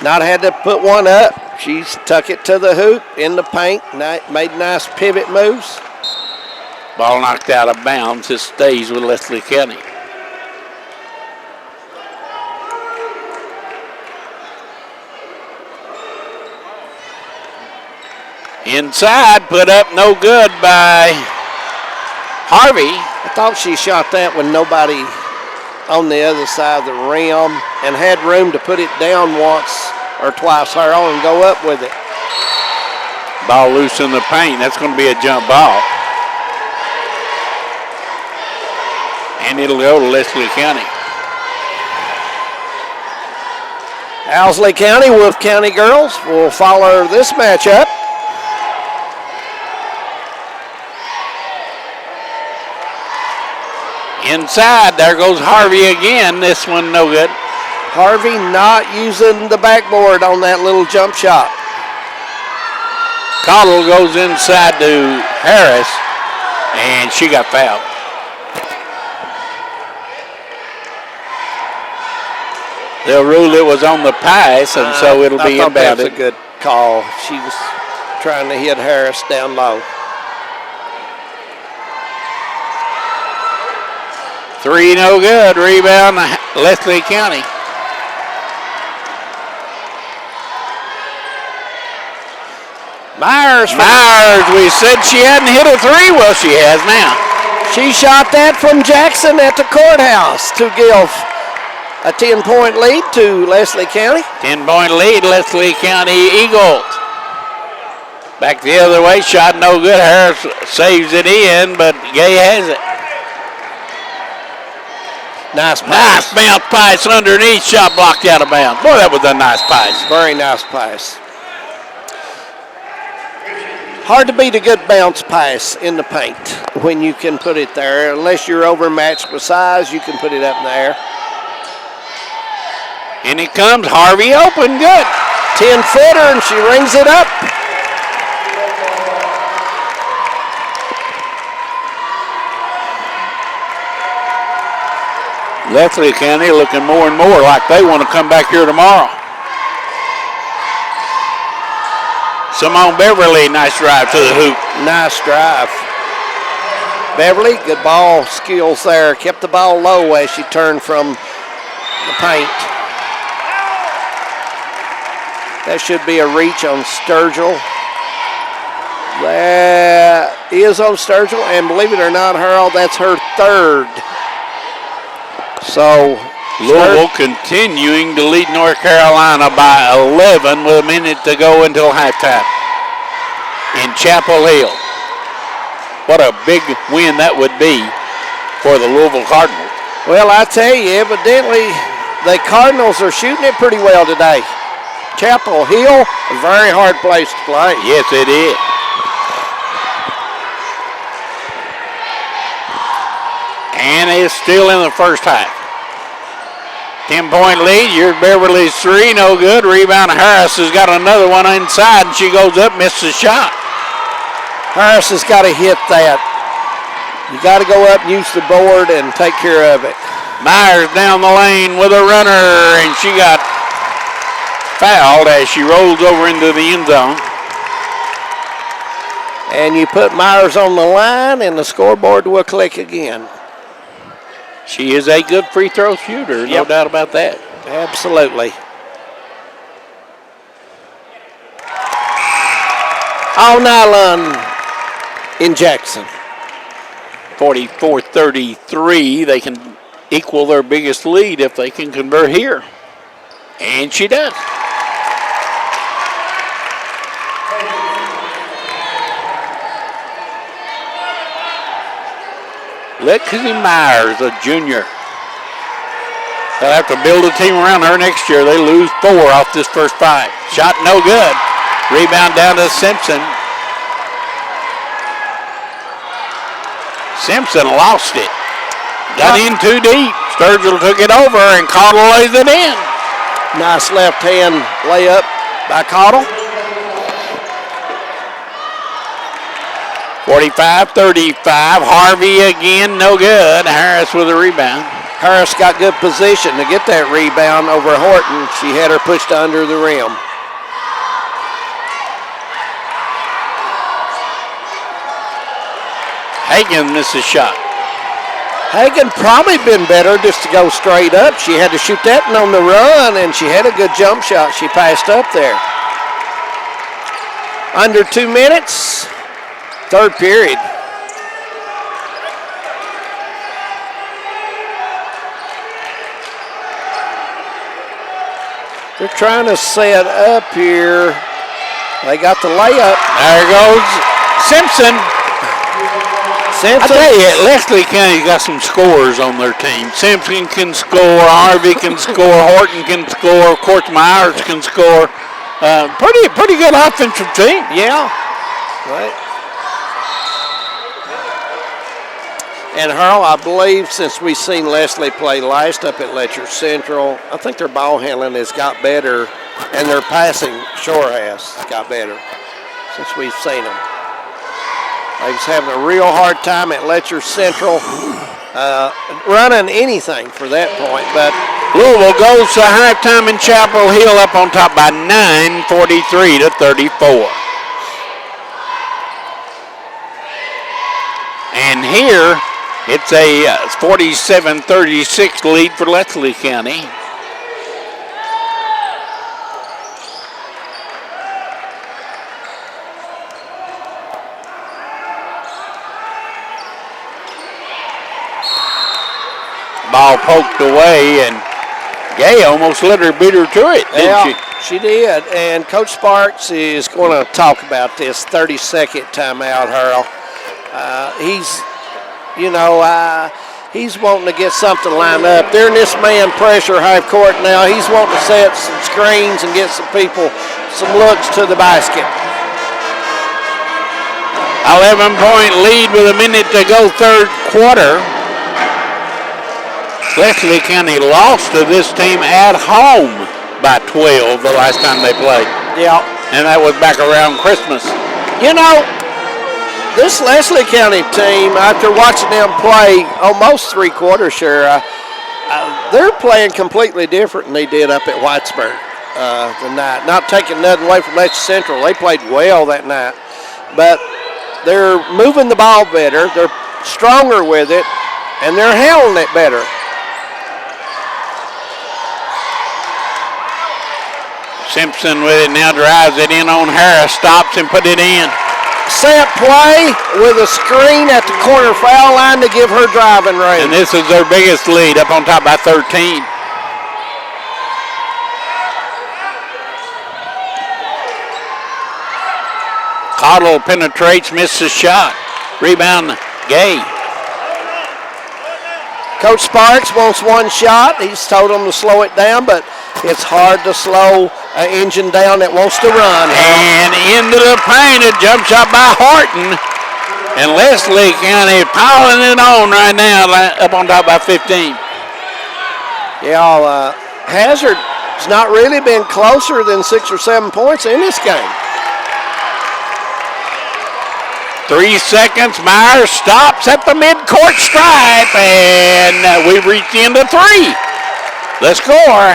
Not had to put one up. She's tuck it to the hoop, in the paint, made nice pivot moves. Ball knocked out of bounds. It stays with Leslie County. Inside, put up, no good by Harvey. I thought she shot that with nobody on the other side of the rim and had room to put it down once or twice, Harold, and go up with it. Ball loose in the paint. That's going to be a jump ball. And it'll go to Leslie County. Owsley County, Wolf County girls will follow this matchup. Inside, there goes Harvey again. This one no good. Harvey not using the backboard on that little jump shot. Cottle goes inside to Harris, and she got fouled. They'll rule it was on the pass, and so it'll be inbounded. That's a good call. She was trying to hit Harris down low. Three no good. Rebound, Leslie County. Myers, we said she hadn't hit a three. Well, she has now. She shot that from Jackson at the courthouse to give a 10-point lead to Leslie County. 10-point lead, Leslie County Eagles. Back the other way, shot no good. Harris saves it in, but Gay has it. Nice pass. Nice bounce pass underneath, shot blocked out of bounds. Boy, that was a nice pass. Very nice pass. Hard to beat a good bounce pass in the paint when you can put it there. Unless you're overmatched with size, you can put it up in the air. And it comes, Harvey open, good. 10-footer, and she rings it up. Leslie County looking more and more like they want to come back here tomorrow. Simone Beverly, nice drive to the hoop. Nice drive. Beverly, good ball skills there. Kept the ball low as she turned from the paint. That should be a reach on Sturgill. That is on Sturgill, and believe it or not, Harold, that's her third. So Louisville continuing to lead North Carolina by 11 with a minute to go until halftime in Chapel Hill. What a big win that would be for the Louisville Cardinals. Well, I tell you, evidently the Cardinals are shooting it pretty well today. Chapel Hill, a very hard place to play. Yes, it is. And it's still in the first half. 10-point lead. Here's Beverly's three. No good. Rebound. Harris has got another one inside, and she goes up, misses the shot. Harris has got to hit that. You got to go up and use the board and take care of it. Myers down the lane with a runner, and she got fouled as she rolls over into the end zone. And you put Myers on the line, and the scoreboard will click again. She is a good free throw shooter, no doubt about that. Absolutely. All nylon in Jackson. 44-33. They can equal their biggest lead if they can convert here. And she does. Lexi Myers, a junior. They'll have to build a team around her next year. They lose 4 off this first 5. Shot no good. Rebound down to Simpson. Simpson lost it. Got in too deep. Sturgill took it over and Cottle lays it in. Nice left hand layup by Cottle. 45-35. Harvey again, no good. Harris with a rebound. Harris got good position to get that rebound over Horton. She had her pushed under the rim. Hagan misses shot. Hagan probably been better just to go straight up. She had to shoot that one on the run, and she had a good jump shot. She passed up there. Under 2 minutes. Third period. They're trying to set up here. They got the layup. There goes Simpson. I tell you, Leslie County's got some scorers on their team. Simpson can score, Harvey can score, Horton can score, of course Myers can score. Pretty good offensive team. Yeah. Right. And Harold, I believe since we've seen Leslie play last up at Letcher Central, I think their ball handling has got better, and their passing sure has got better since we've seen them. They was having a real hard time at Letcher Central running anything for that point, but Louisville goes to halftime in Chapel Hill up on top by 9, 43-34. And here, it's a 47-36 lead for Leslie County. Ball poked away, and Gay almost let her beat her to it, didn't she did. And Coach Sparks is going to talk about this 30-second timeout, Harold. He's wanting to get something lined up. They're in this man pressure half court now. He's wanting to set some screens and get some people some looks to the basket. 11-point lead with a minute to go, third quarter. Leslie County lost to this team at home by 12 the last time they played. Yeah. And that was back around Christmas. You know, this Leslie County team, after watching them play almost 3 quarters, they're playing completely different than they did up at Whitesburg tonight. Not taking nothing away from Lexington Central. They played well that night. But they're moving the ball better. They're stronger with it, and they're handling it better. Simpson with it now, drives it in on Harris, stops and put it in. Set play with a screen at the corner foul line to give her driving range. And this is their biggest lead, up on top by 13. Cottle penetrates, misses shot. Rebound, Gay. Coach Sparks wants one shot. He's told them to slow it down, but it's hard to slow an engine down that wants to run. And into the paint, a jump shot by Horton. And Leslie County piling it on right now, up on top by 15. Yeah, Hazard's not really been closer than 6 or 7 points in this game. 3 seconds, Myers stops at the midcourt stripe, and we've reached the end of 3. The score,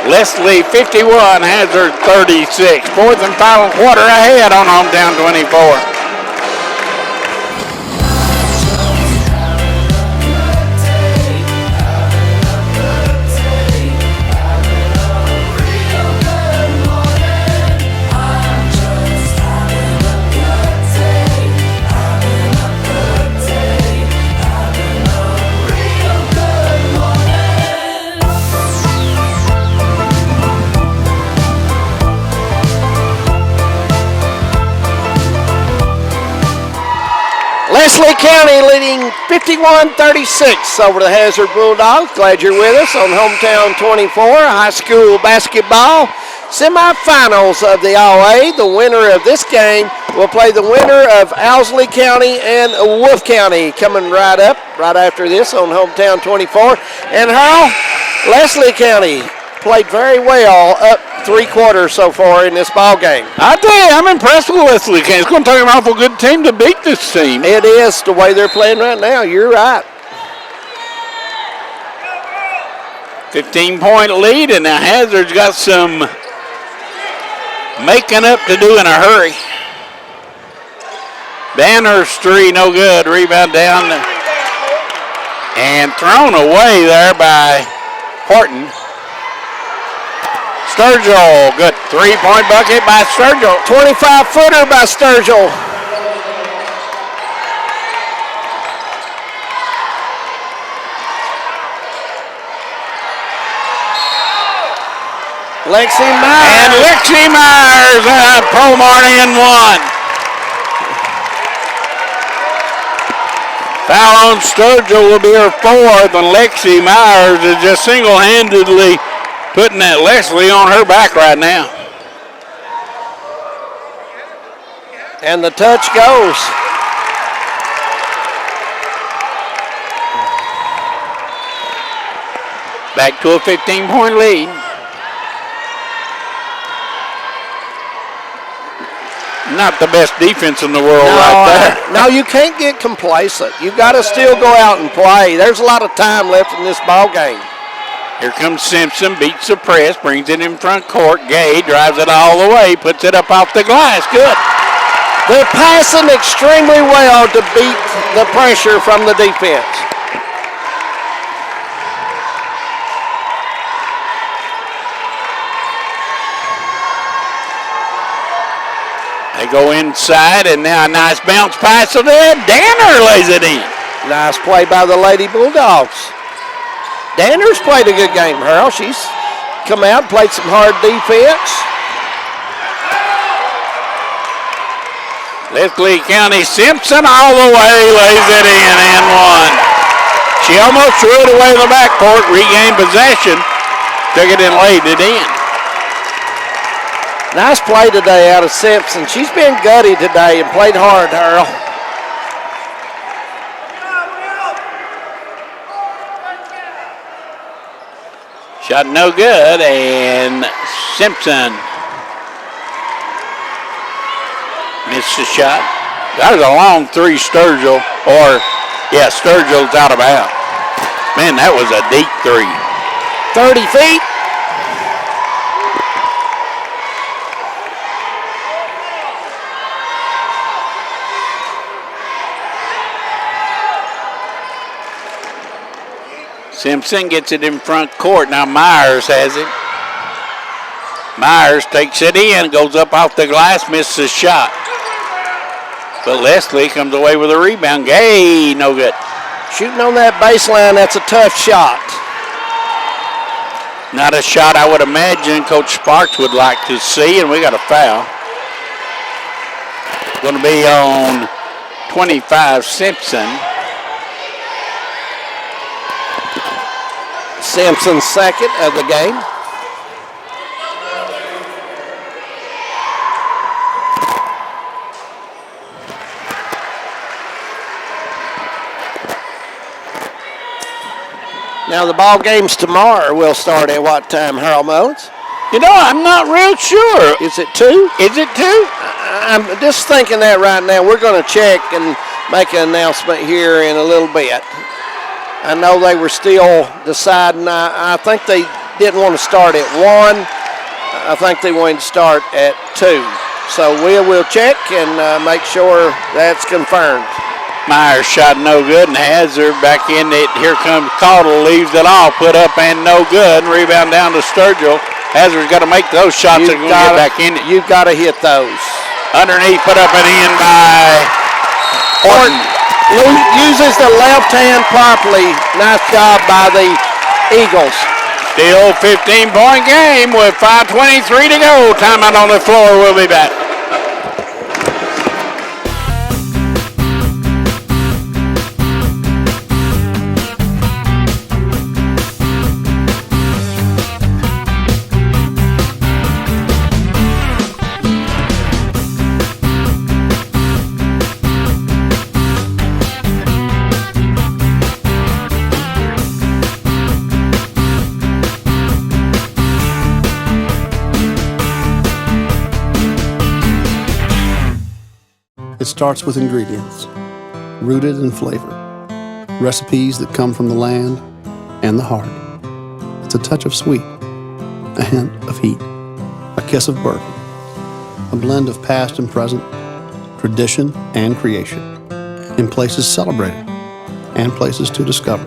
Leslie 51, Hazard 36. Fourth and final quarter ahead on Hometown 24. Leslie County leading 51-36 over the Hazard Bulldogs. Glad you're with us on Hometown 24, high school basketball semifinals of the All-A. The winner of this game will play the winner of Owsley County and Wolf County coming right up, right after this on Hometown 24. And how Leslie County played very well up 3 quarters so far in this ball game. I tell you, I'm impressed with Leslie County. It's going to take an awful good team to beat this team. It is the way they're playing right now. You're right. 15-point lead, and now Hazard's got some making up to do in a hurry. Banner's 3, no good. Rebound down and thrown away there by Horton. Sturgill, good 3-point bucket by Sturgill. 25-footer by Sturgill. Lexi Myers. And Lexi Myers, Pro Marty in 1. Foul on Sturgill will be her 4th, and Lexi Myers is just single-handedly putting that Leslie on her back right now. And the touch goes. Back to a 15-point lead. Not the best defense in the world right there. No, you can't get complacent. You've got to still go out and play. There's a lot of time left in this ball game. Here comes Simpson, beats the press, brings it in front court. Gay drives it all the way, puts it up off the glass. Good. They're passing extremely well to beat the pressure from the defense. They go inside, and now a nice bounce pass to there. Danner lays it in. Nice play by the Lady Bulldogs. Danner's played a good game, Harold. She's come out and played some hard defense. Leslie County Simpson all the way lays it in and 1. She She almost threw it away in the backcourt, regained possession, took it and laid it in. Nice play today out of Simpson. She's been gutty today and played hard, Earl. Shot no good, and Simpson missed the shot. That was a long three, Sturgill, Sturgill's out of bounds. Man, that was a deep three. 30 feet. Simpson gets it in front court. Now Myers has it. Myers takes it in, goes up off the glass, misses the shot. But Leslie comes away with a rebound. Gay, no good. Shooting on that baseline, that's a tough shot. Not a shot I would imagine Coach Sparks would like to see, and we got a foul. Going to be on 25, Simpson. Simpson's second of the game. Now the ball games tomorrow will start at what time, Harold Mullins? You know, I'm not real sure. Is it 2? Is it 2? I'm just thinking that right now. We're going to check and make an announcement here in a little bit. I know they were still deciding. I think they didn't want to start at 1. I think they wanted to start at 2. So we'll check and make sure that's confirmed. Myers shot no good, and Hazard back in it. Here comes Caudle, leaves it all, put up and no good. Rebound down to Sturgill. Hazard's got to make those shots and get back in it. You've got to hit those. Underneath, put up and in by Horton. Uses the left hand properly. Nice job by the Eagles. Still 15-point game with 5:23 to go. Timeout on the floor. We'll be back. It starts with ingredients, rooted in flavor, recipes that come from the land and the heart. It's a touch of sweet, a hint of heat, a kiss of bourbon, a blend of past and present, tradition and creation, in places celebrated and places to discover.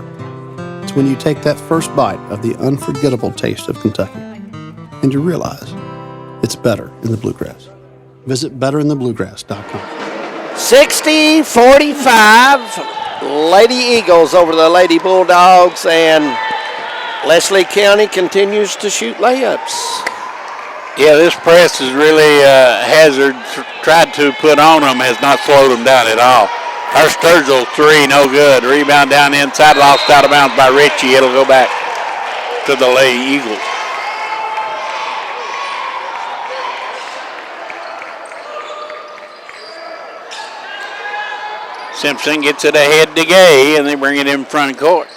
It's when you take that first bite of the unforgettable taste of Kentucky and you realize it's better in the Bluegrass. Visit betterinthebluegrass.com. 60-45, Lady Eagles over the Lady Bulldogs, and Leslie County continues to shoot layups. Yeah, this press is really Hazard tried to put on them, has not slowed them down at all. Our Sturgill three, no good. Rebound down inside, lost out of bounds by Ritchie. It'll go back to the Lady Eagles. Simpson gets it ahead to Gay, and they bring it in front court.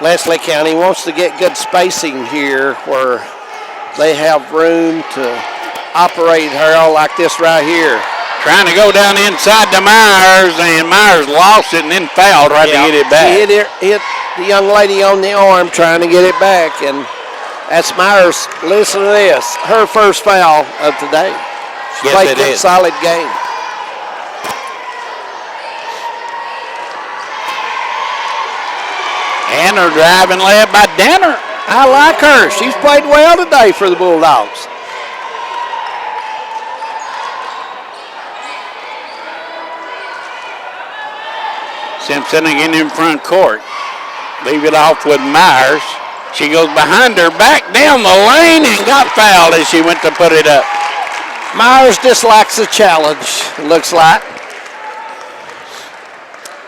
Leslie County wants to get good spacing here where they have room to operate, Harold, like this right here. Trying to go down inside to Myers, and Myers lost it and then fouled right to get it back. She hit the young lady on the arm trying to get it back, and that's Myers. Listen to this. Her first foul of today. She played a solid game. And her driving layup by Danner. I like her. She's played well today for the Bulldogs. Simpson again in front court. Leave it off with Myers. She goes behind her, back down the lane, and got fouled as she went to put it up. Myers dislikes the challenge, it looks like.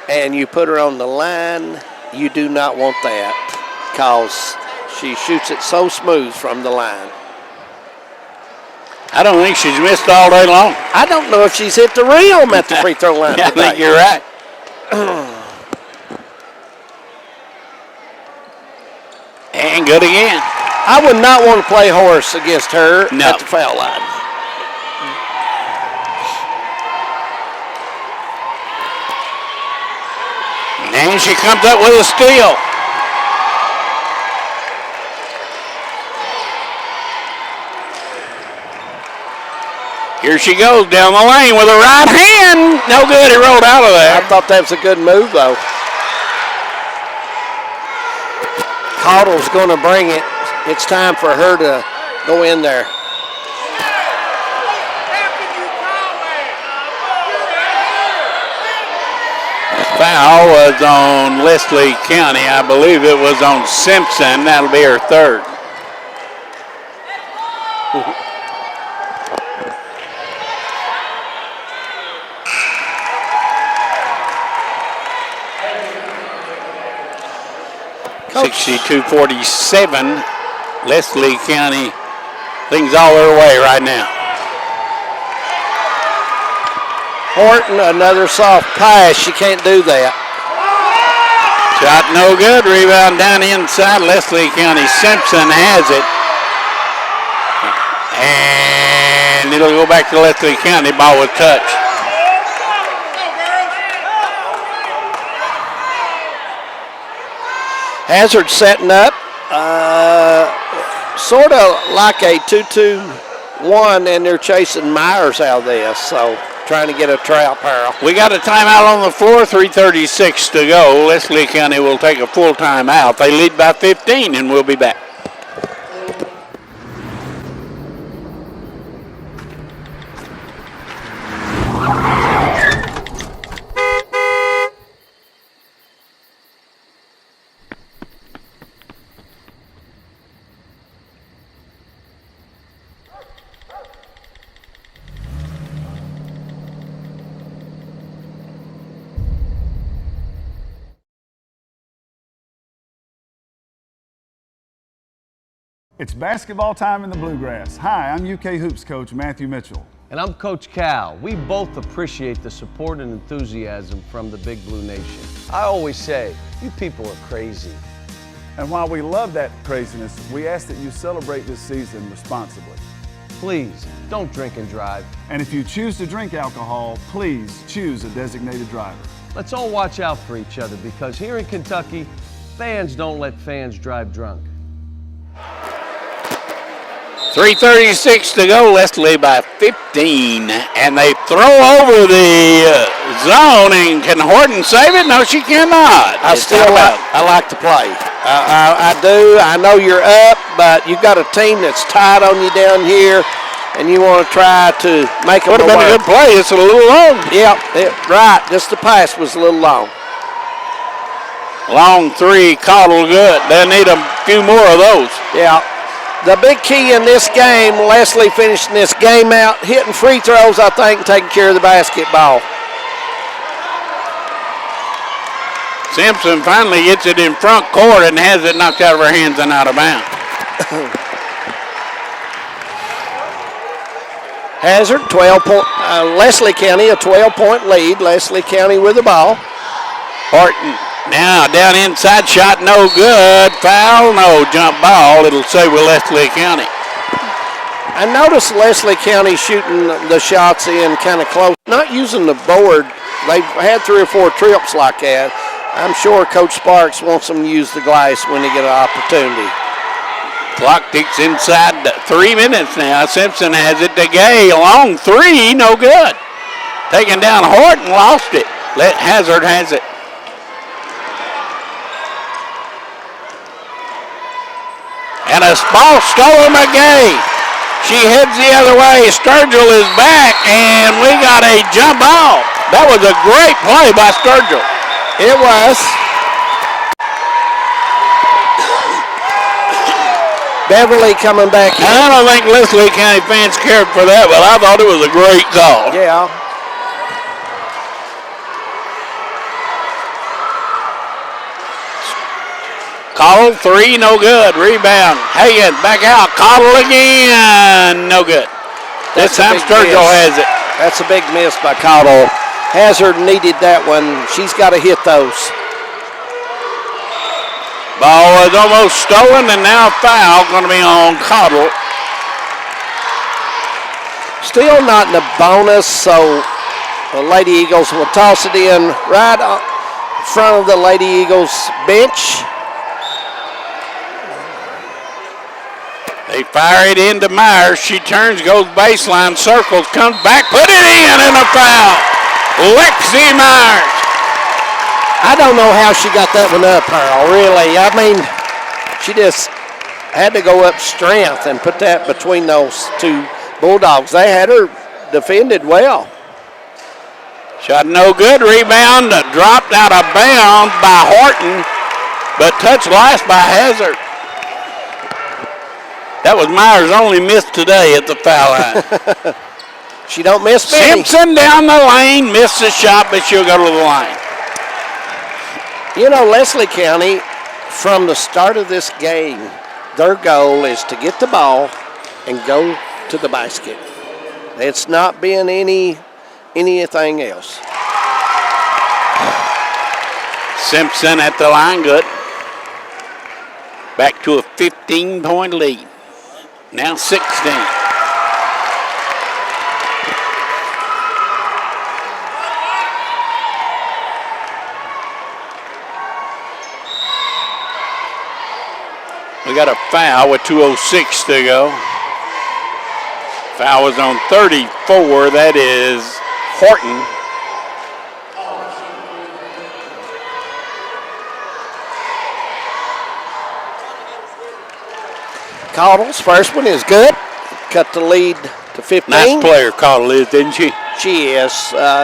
and you put her on the line, you do not want that because she shoots it so smooth from the line. I don't think she's missed all day long. I don't know if she's hit the rim at the free throw line. I think you're right. And good again. I would not want to play horse against her at the foul line. And she comes up with a steal. Here she goes down the lane with a right hand. No good, it rolled out of there. I thought that was a good move, though. Caudle's going to bring it. It's time for her to go in there. Foul was on Leslie County. I believe it was on Simpson. That'll be her third. Coach. 62-47. Leslie County, things all their way right now. Horton, another soft pass. She can't do that. Shot no good. Rebound down inside. Leslie County. Simpson has it. And it'll go back to Leslie County. Ball with touch. Hazard setting up. Sort of like a 2-2-1, and they're chasing Myers out of this, so trying to get a trap barrel. We got a timeout on the floor, 3:36 to go. Leslie County will take a full timeout. They lead by 15, and we'll be back. It's basketball time in the Bluegrass. Hi, I'm UK Hoops coach Matthew Mitchell. And I'm Coach Cal. We both appreciate the support and enthusiasm from the Big Blue Nation. I always say, you people are crazy. And while we love that craziness, we ask that you celebrate this season responsibly. Please, don't drink and drive. And if you choose to drink alcohol, please choose a designated driver. Let's all watch out for each other because here in Kentucky, fans don't let fans drive drunk. 3:36 to go. Leslie by 15, and they throw over the zone. And can Horton save it? No, she cannot. I like to play. I do. I know you're up, but you've got a team that's tied on you down here, and you want to try to make them. Would have been a good play. It's a little long. Yep, right. Just the pass was a little long. Long three, Caudle good. They'll need a few more of those. Yeah. The big key in this game, Leslie finishing this game out, hitting free throws, I think, and taking care of the basketball. Simpson finally gets it in front court and has it knocked out of her hands and out of bounds. Hazard, 12-point. Leslie County, a 12-point lead. Leslie County with the ball. Horton. Now down inside, shot no good. Foul, no jump ball. It'll stay with Leslie County. I noticed Leslie County shooting the shots in kind of close. Not using the board. They've had 3 or 4 trips like that. I'm sure Coach Sparks wants them to use the glass when they get an opportunity. Clock ticks inside 3 minutes now. Simpson has it to Gay. Long three, no good. Taking down Horton, lost it. Hazard has it. And a ball stolen by Gay. She heads the other way. Sturgill is back, and we got a jump ball. That was a great play by Sturgill. It was. Beverly coming back in. I don't think Leslie County fans cared for that, but I thought it was a great call. Yeah. Cottle, 3, no good. Rebound. Hagan back out. Cottle again, no good. This time Sturgill has it. That's a big miss by Cottle. Hazard needed that one. She's got to hit those. Ball is almost stolen, and now a foul going to be on Cottle. Still not in the bonus, so the Lady Eagles will toss it in right in front of the Lady Eagles bench. They fire it into Myers. She turns, goes baseline, circles, comes back, put it in, and a foul. Lexi Myers. I don't know how she got that one up, Pearl, really. I mean, she just had to go up strength and put that between those two Bulldogs. They had her defended well. Shot no good. Rebound dropped out of bounds by Horton, but touched last by Hazard. That was Myers' only miss today at the foul line. She don't miss many. Simpson down the lane, missed the shot, but she'll go to the line. You know, Leslie County, from the start of this game, their goal is to get the ball and go to the basket. It's not been anything else. Simpson at the line, good. Back to a 15-point lead. Now 16. We got a foul with 2:06 to go. Foul was on 34. That is Horton. Caudle's first one is good. Cut the lead to 15. Nice player Caudle is, didn't she? She is.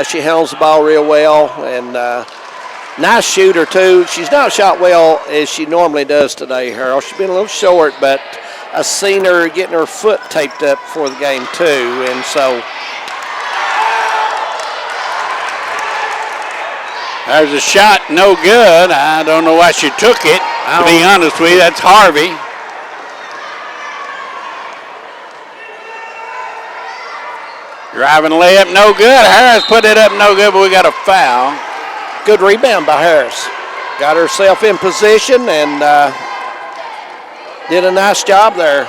She handles the ball real well, and nice shooter too. She's not shot well as she normally does today, Harold. She's been a little short, but I seen her getting her foot taped up before the game too, and so. There's a shot, no good. I don't know why she took it. To be honest with you, that's Harvey. Driving layup, no good. Harris put it up, no good, but we got a foul. Good rebound by Harris. Got herself in position and did a nice job there.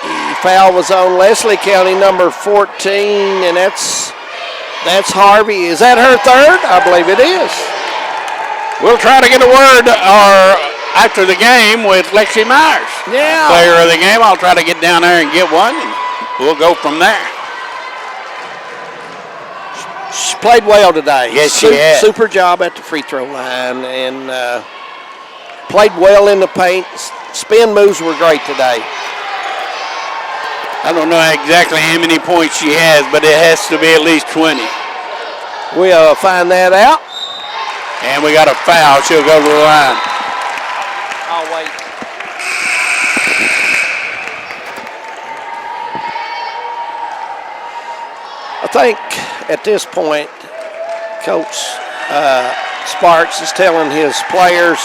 The foul was on Leslie County, number 14, and that's Harvey. Is that her third? I believe it is. We'll try to get a word after the game with Lexi Myers. Yeah. Player of the game. I'll try to get down there and get one. We'll go from there. She played well today. Yes, she has. Super job at the free throw line and played well in the paint. Spin moves were great today. I don't know exactly how many points she has, but it has to be at least 20. We'll find that out. And we got a foul. She'll go to the line. I'll wait. I think at this point, Coach Sparks is telling his players,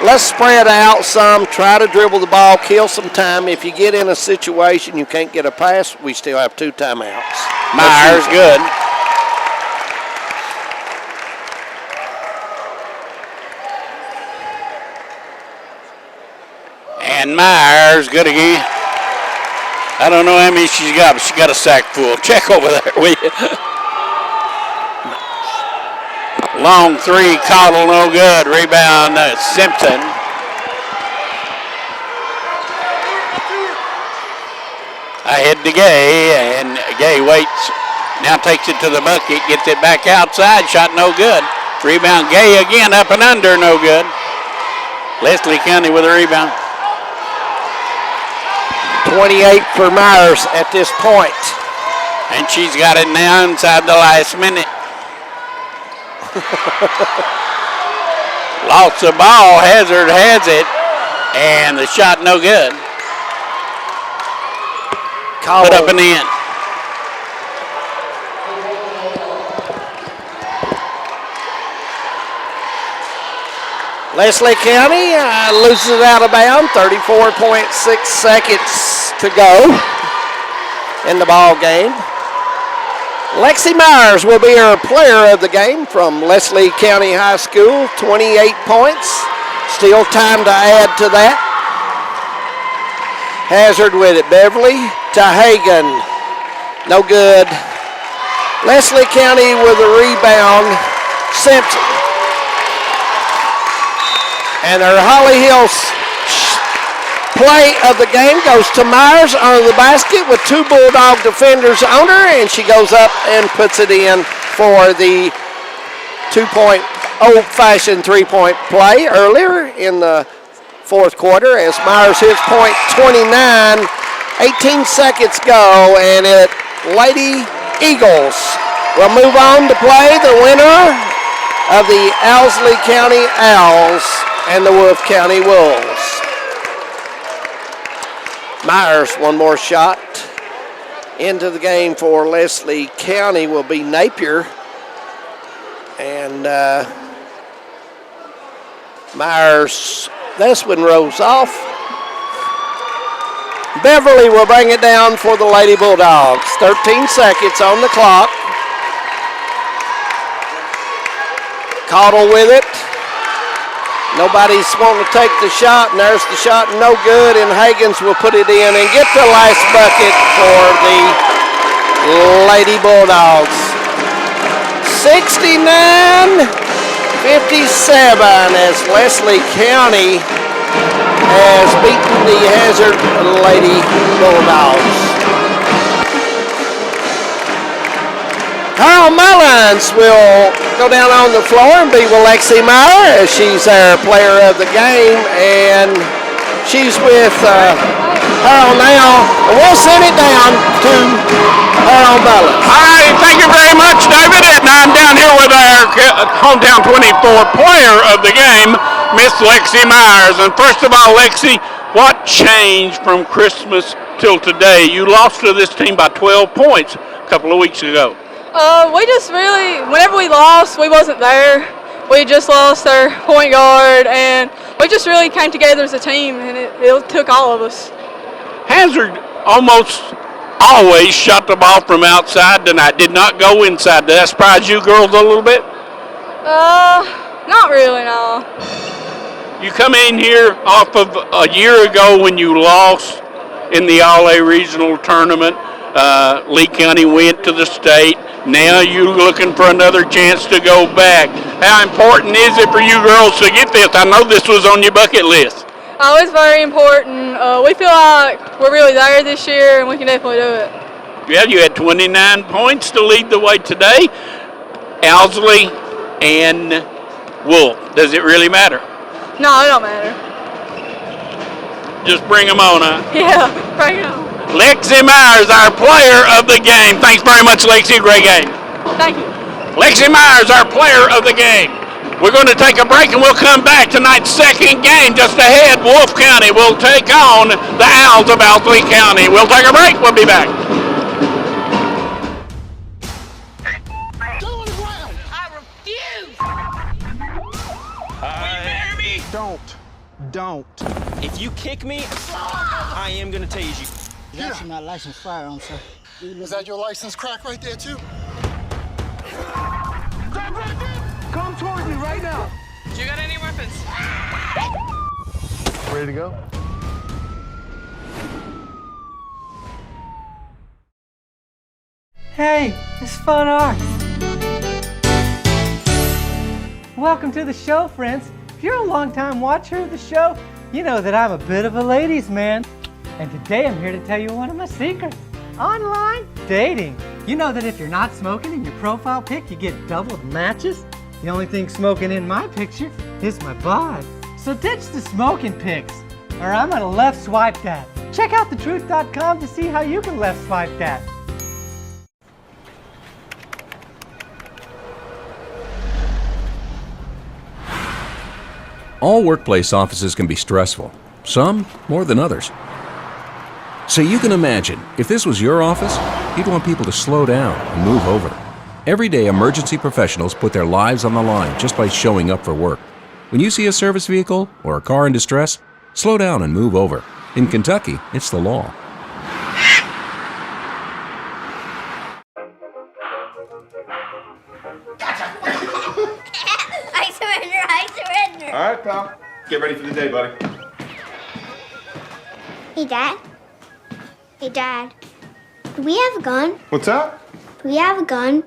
let's spread out some, try to dribble the ball, kill some time. If you get in a situation you can't get a pass, we still have 2 timeouts. Myers, good. And Myers, good again. I don't know how many she's got, but she got a sack full. Check over there, will you? Long three, Caudle, no good. Rebound, Simpson. Ahead to Gay, and Gay waits. Now takes it to the bucket, gets it back outside. Shot no good. Rebound, Gay again, up and under, no good. Leslie County with a rebound. 28 for Myers at this point. And she's got it now inside the last minute. Lost the ball. Hazard has it. And the shot no good. Put up and in. Leslie County loses it out of bounds. 34.6 seconds to go in the ball game. Lexi Myers will be our player of the game from Leslie County High School. 28 points. Still time to add to that. Hazard with it. Beverly to Hagan. No good. Leslie County with a rebound. Simpson. And our Holly Hills play of the game goes to Myers under the basket with two Bulldog defenders on her, and she goes up and puts it in for the old-fashioned three-point play earlier in the fourth quarter as Myers hits point 29. 18 seconds go, and Lady Eagles will move on to play the winner of the Owsley County Owls and the Wolfe County Wolves. Myers, one more shot into the game for Leslie County will be Napier. And Myers, this one rolls off. Beverly will bring it down for the Lady Bulldogs. 13 seconds on the clock. Caudle with it. Nobody's wanting to take the shot, and there's the shot, no good, and Hagens will put it in and get the last bucket for the Lady Bulldogs. 69-57 as Leslie County has beaten the Hazard Lady Bulldogs. Carl Mullins will go down on the floor and be with Lexi Meyer as she's our player of the game, and she's with Harold now. And we'll send it down to Harold Mullins. All right, thank you very much, David. And I'm down here with our hometown 24 player of the game, Miss Lexi Myers. And first of all, Lexi, what changed from Christmas till today? You lost to this team by 12 points a couple of weeks ago. We just really, whenever we lost, we wasn't there. We just lost our point guard, and we just really came together as a team, and it took all of us. Hazard almost always shot the ball from outside tonight, did not go inside. Did that surprise you girls a little bit? Not really, no. You come in here off of a year ago when you lost in the All-A Regional Tournament. Lee County went to the state. Now you're looking for another chance to go back. How important is it for you girls to get this? I know this was on your bucket list. Oh, it's very important. We feel like we're really there this year, and we can definitely do it. Yeah, you had 29 points to lead the way today. Owsley and Wolfe. Does it really matter? No, it don't matter. Just bring them on, huh? Yeah, bring them on. Lexi Myers, our player of the game. Thanks very much, Lexi. Great game. Thank you. Lexi Myers, our player of the game. We're going to take a break and we'll come back. Tonight's second game just ahead. Wolfe County will take on the Owls of Owsley County. We'll take a break. We'll be back. Don't. If you kick me, I am going to tase you. That's my licensed firearm, sir. Is that your license crack right there, too? Come towards me right now. Do you got any weapons? Ready to go? Hey, it's Fun Arts. Welcome to the show, friends. If you're a long-time watcher of the show, you know that I'm a bit of a ladies' man. And today I'm here to tell you one of my secrets. Online dating. You know that if you're not smoking in your profile pic, you get doubled matches? The only thing smoking in my picture is my bod. So ditch the smoking pics, or I'm gonna left swipe that. Check out thetruth.com to see how you can left swipe that. All workplace offices can be stressful, some more than others. So you can imagine, if this was your office, you'd want people to slow down and move over. Every day, emergency professionals put their lives on the line just by showing up for work. When you see a service vehicle or a car in distress, slow down and move over. In Kentucky, it's the law. I surrender. All right, pal. Get ready for the day, buddy. Hey, Dad. Hey, Dad. Do we have a gun? What's that? Do we have a gun?